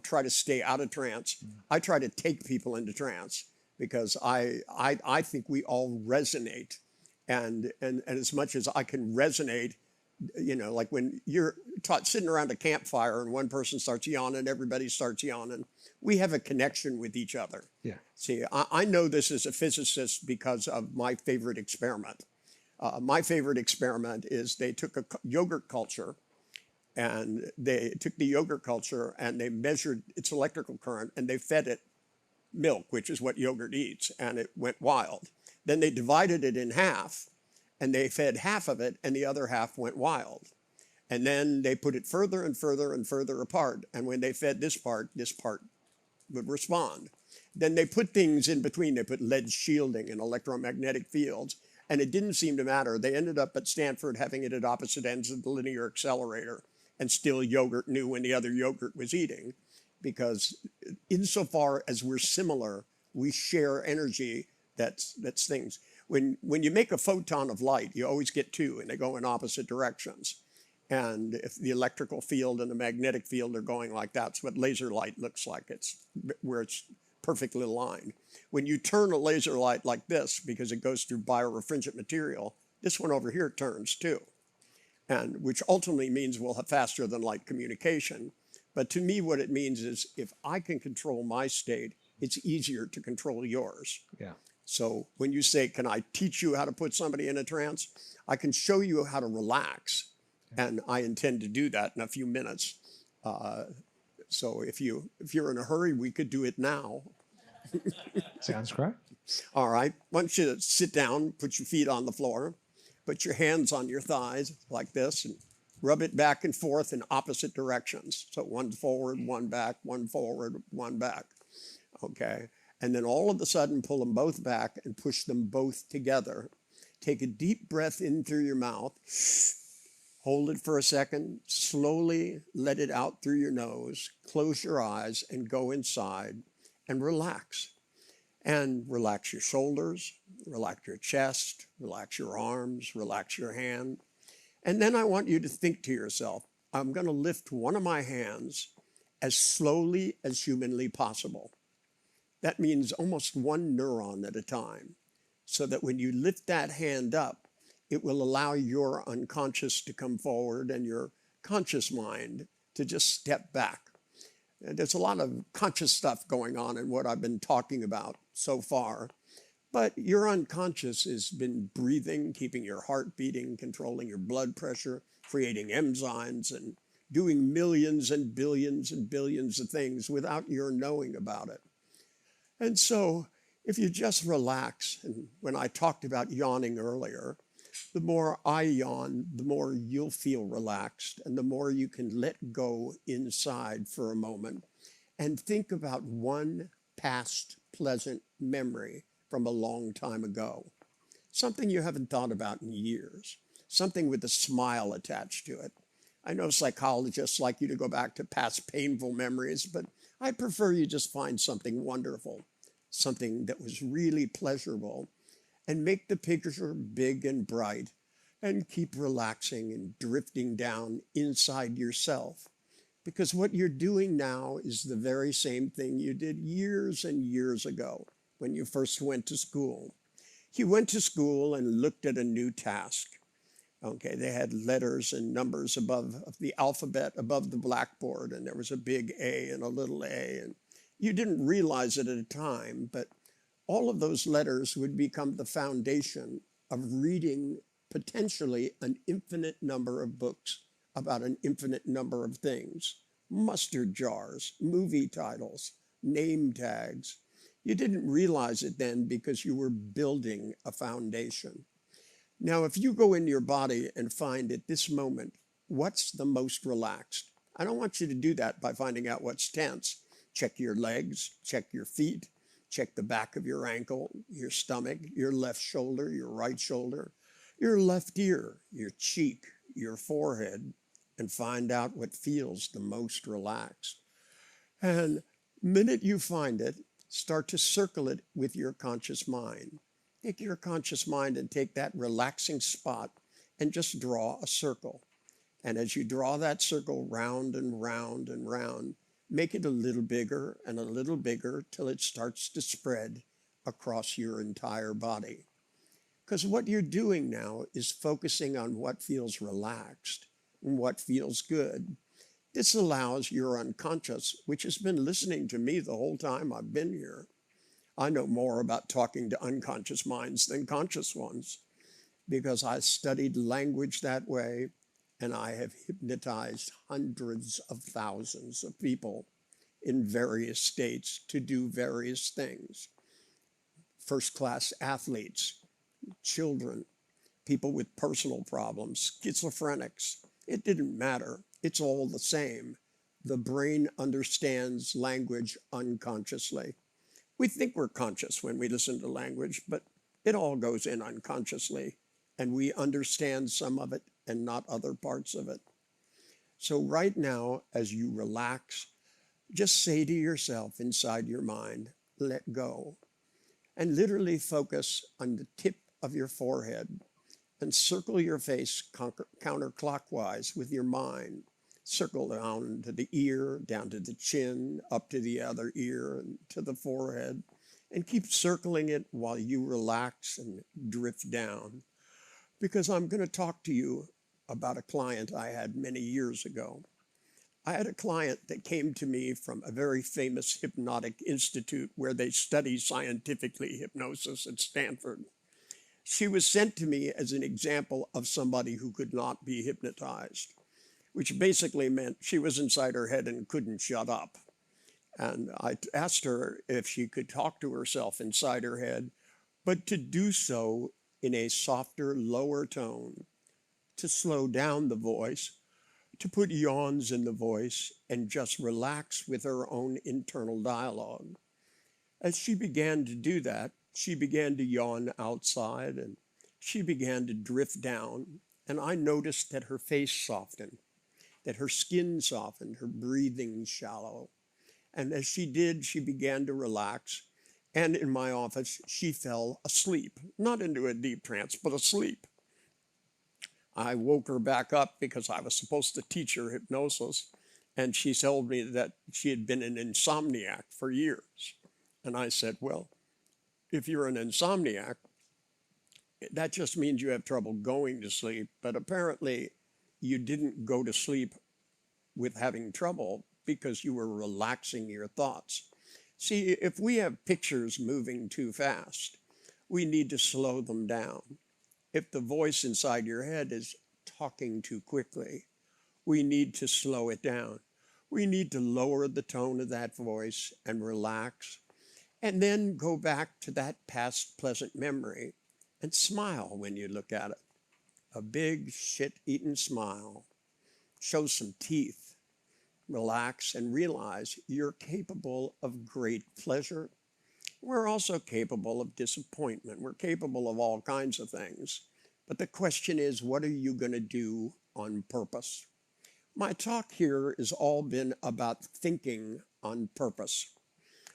try to stay out of trance. I try to take people into trance because I think we all resonate. And as much as I can resonate, like when you're sitting around a campfire and one person starts yawning, everybody starts yawning. We have a connection with each other. Yeah. See, I know this as a physicist because of my favorite experiment. My favorite experiment is they took a yogurt culture and they took the yogurt culture and they measured its electrical current and they fed it milk, which is what yogurt eats, and it went wild. Then they divided it in half and they fed half of it and the other half went wild. And then they put it further and further and further apart. And when they fed this part would respond. Then they put things in between. They put lead shielding and electromagnetic fields, and it didn't seem to matter. They ended up at Stanford having it at opposite ends of the linear accelerator, and still yogurt knew when the other yogurt was eating, because insofar as we're similar, we share energy. That's things. When you make a photon of light, you always get two, and they go in opposite directions. And if the electrical field and the magnetic field are going like that, that's what laser light looks like. It's where it's perfectly aligned. When you turn a laser light like this, because it goes through biorefringent material, this one over here turns too. And which ultimately means we'll have faster than light communication. But to me, what it means is if I can control my state, it's easier to control yours. Yeah. So when you say, can I teach you how to put somebody in a trance? I can show you how to relax. And I intend to do that in a few minutes. So if you're in a hurry, we could do it now. Sounds great. All right. Why don't you sit down, put your feet on the floor, put your hands on your thighs like this, and rub it back and forth in opposite directions. So one forward, one back, one forward, one back. Okay. And then all of a sudden, pull them both back and push them both together. Take a deep breath in through your mouth. Hold it for a second, slowly let it out through your nose, close your eyes and go inside and relax. And relax your shoulders, relax your chest, relax your arms, relax your hand. And then I want you to think to yourself, I'm going to lift one of my hands as slowly as humanly possible. That means almost one neuron at a time, so that when you lift that hand up, it will allow your unconscious to come forward and your conscious mind to just step back. And there's a lot of conscious stuff going on in what I've been talking about so far, but your unconscious has been breathing, keeping your heart beating, controlling your blood pressure, creating enzymes, and doing millions and billions of things without your knowing about it. And so if you just relax, and when I talked about yawning earlier, the more I yawn, the more you'll feel relaxed, and the more you can let go inside for a moment and think about one past pleasant memory from a long time ago. Something you haven't thought about in years, something with a smile attached to it. I know psychologists like you to go back to past painful memories, but I prefer you just find something wonderful, something that was really pleasurable, and make the picture big and bright, and keep relaxing and drifting down inside yourself. Because what you're doing now is the very same thing you did years and years ago when you first went to school. You went to school and looked at a new task. Okay, they had letters and numbers above the alphabet above the blackboard, and there was a big A and a little a, and you didn't realize it at a time, but all of those letters would become the foundation of reading potentially an infinite number of books about an infinite number of things. Mustard jars, movie titles, name tags. You didn't realize it then because you were building a foundation. Now, if you go into your body and find at this moment, what's the most relaxed? I don't want you to do that by finding out what's tense. Check your legs, check your feet, check the back of your ankle, your stomach, your left shoulder, your right shoulder, your left ear, your cheek, your forehead, and find out what feels the most relaxed. And the minute you find it, start to circle it with your conscious mind. Take your conscious mind and take that relaxing spot and just draw a circle. And as you draw that circle round and round and round, make it a little bigger and a little bigger till it starts to spread across your entire body. Because what you're doing now is focusing on what feels relaxed and what feels good. This allows your unconscious, which has been listening to me the whole time I've been here. I know more about talking to unconscious minds than conscious ones because I studied language that way, and I have hypnotized hundreds of thousands of people in various states to do various things. First-class athletes, children, people with personal problems, schizophrenics, It didn't matter. It's all the same. The brain understands language unconsciously. We think we're conscious when we listen to language, but it all goes in unconsciously, and we understand some of it and not other parts of it. So right now, as you relax, just say to yourself inside your mind, let go, and literally focus on the tip of your forehead and circle your face counterclockwise with your mind. Circle down to the ear, down to the chin, up to the other ear, and to the forehead, and keep circling it while you relax and drift down. Because I'm going to talk to you about a client I had many years ago. I had a client that came to me from a very famous hypnotic institute where they study scientifically hypnosis at Stanford. She was sent to me as an example of somebody who could not be hypnotized, which basically meant she was inside her head and couldn't shut up. And I asked her if she could talk to herself inside her head, but to do so in a softer, lower tone, to slow down the voice, to put yawns in the voice, and just relax with her own internal dialogue. As she began to do that, she began to yawn outside, and she began to drift down, and I noticed that her face softened, that her skin softened, her breathing shallow. And as she did, she began to relax. And in my office, she fell asleep, not into a deep trance, but asleep. I woke her back up because I was supposed to teach her hypnosis. And she told me that she had been an insomniac for years. And I said, well, if you're an insomniac, that just means you have trouble going to sleep. But apparently, you didn't go to sleep with having trouble because you were relaxing your thoughts. See, if we have pictures moving too fast, we need to slow them down. If the voice inside your head is talking too quickly, we need to slow it down. We need to lower the tone of that voice and relax, and then go back to that past pleasant memory and smile when you look at it. A big shit-eaten smile. Show some teeth. Relax and realize you're capable of great pleasure. We're also capable of disappointment. We're capable of all kinds of things. But the question is, what are you going to do on purpose? My talk here has all been about thinking on purpose.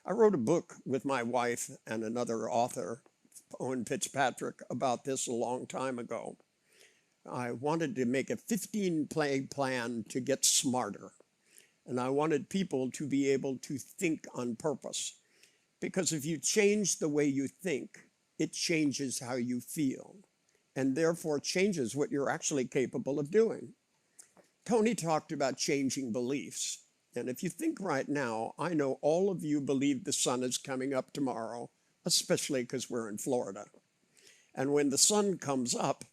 I wrote a book with my wife and another author, Owen Fitzpatrick, about this a long time ago. I wanted to make a 15-play plan to get smarter. And I wanted people to be able to think on purpose. Because if you change the way you think, it changes how you feel, and therefore changes what you're actually capable of doing. Tony talked about changing beliefs. And if you think right now, I know all of you believe the sun is coming up tomorrow, especially because we're in Florida. And when the sun comes up,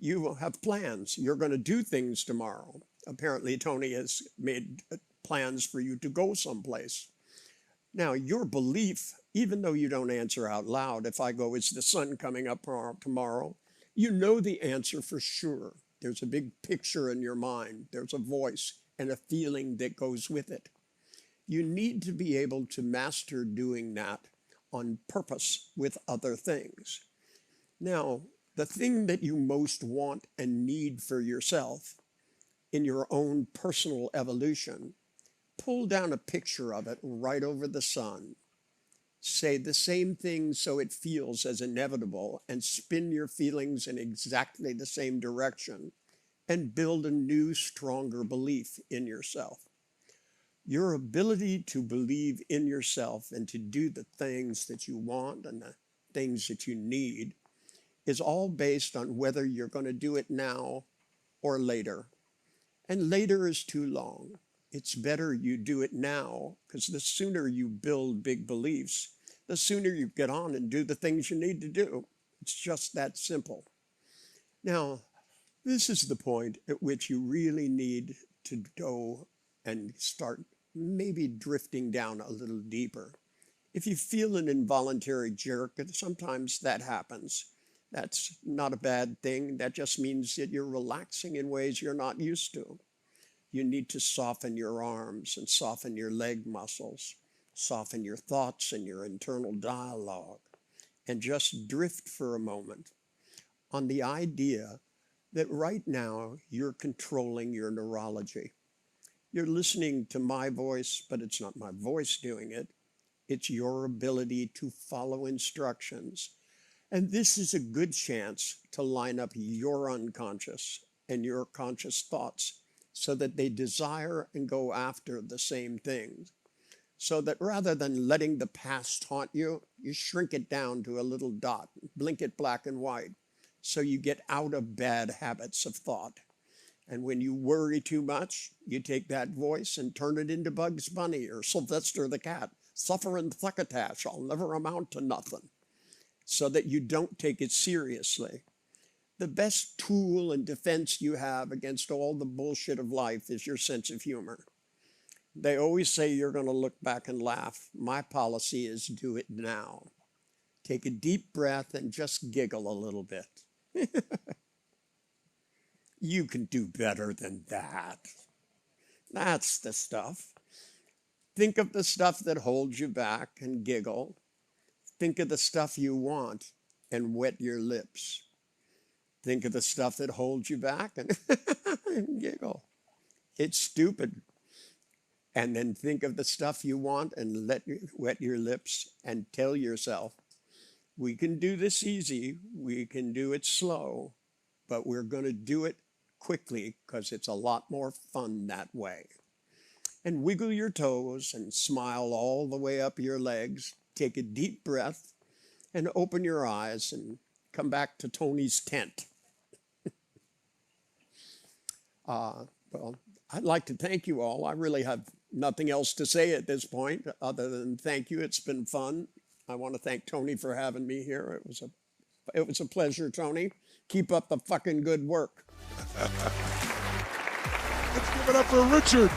you will have plans. You're going to do things tomorrow. Apparently, Tony has made plans for you to go someplace. Now, your belief, even though you don't answer out loud, if I go, is the sun coming up tomorrow? You know the answer for sure. There's a big picture in your mind. There's a voice and a feeling that goes with it. You need to be able to master doing that on purpose with other things. Now, the thing that you most want and need for yourself in your own personal evolution, pull down a picture of it right over the sun. Say the same thing so it feels as inevitable, and spin your feelings in exactly the same direction, and build a new, stronger belief in yourself. Your ability to believe in yourself and to do the things that you want and the things that you need is all based on whether you're going to do it now or later. And later is too long. It's better you do it now, because the sooner you build big beliefs, the sooner you get on and do the things you need to do. It's just that simple. Now, this is the point at which you really need to go and start maybe drifting down a little deeper. If you feel an involuntary jerk, sometimes that happens. That's not a bad thing. That just means that you're relaxing in ways you're not used to. You need to soften your arms and soften your leg muscles, soften your thoughts and your internal dialogue, and just drift for a moment on the idea that right now you're controlling your neurology. You're listening to my voice, but it's not my voice doing it. It's your ability to follow instructions. And this is a good chance to line up your unconscious and your conscious thoughts so that they desire and go after the same things. So that rather than letting the past haunt you, you shrink it down to a little dot, blink it black and white, so you get out of bad habits of thought. And when you worry too much, you take that voice and turn it into Bugs Bunny or Sylvester the Cat. Suffer and thuckatash, I'll never amount to nothing. So that you don't take it seriously. The best tool and defense you have against all the bullshit of life is your sense of humor. They always say you're going to look back and laugh. My policy is do it now. Take a deep breath and just giggle a little bit. You can do better than that. That's the stuff. Think of the stuff that holds you back and giggle. Think of the stuff you want and wet your lips. Think of the stuff that holds you back and giggle. It's stupid. And then think of the stuff you want and wet your lips and tell yourself, we can do this easy, we can do it slow, but we're going to do it quickly because it's a lot more fun that way. And wiggle your toes and smile all the way up your legs. Take a deep breath and open your eyes and come back to Tony's tent. Well, I'd like to thank you all. I really have nothing else to say at this point other than thank you. It's been fun. I want to thank Tony for having me here. It was a pleasure, Tony. Keep up the fucking good work. Let's give it up for Richard.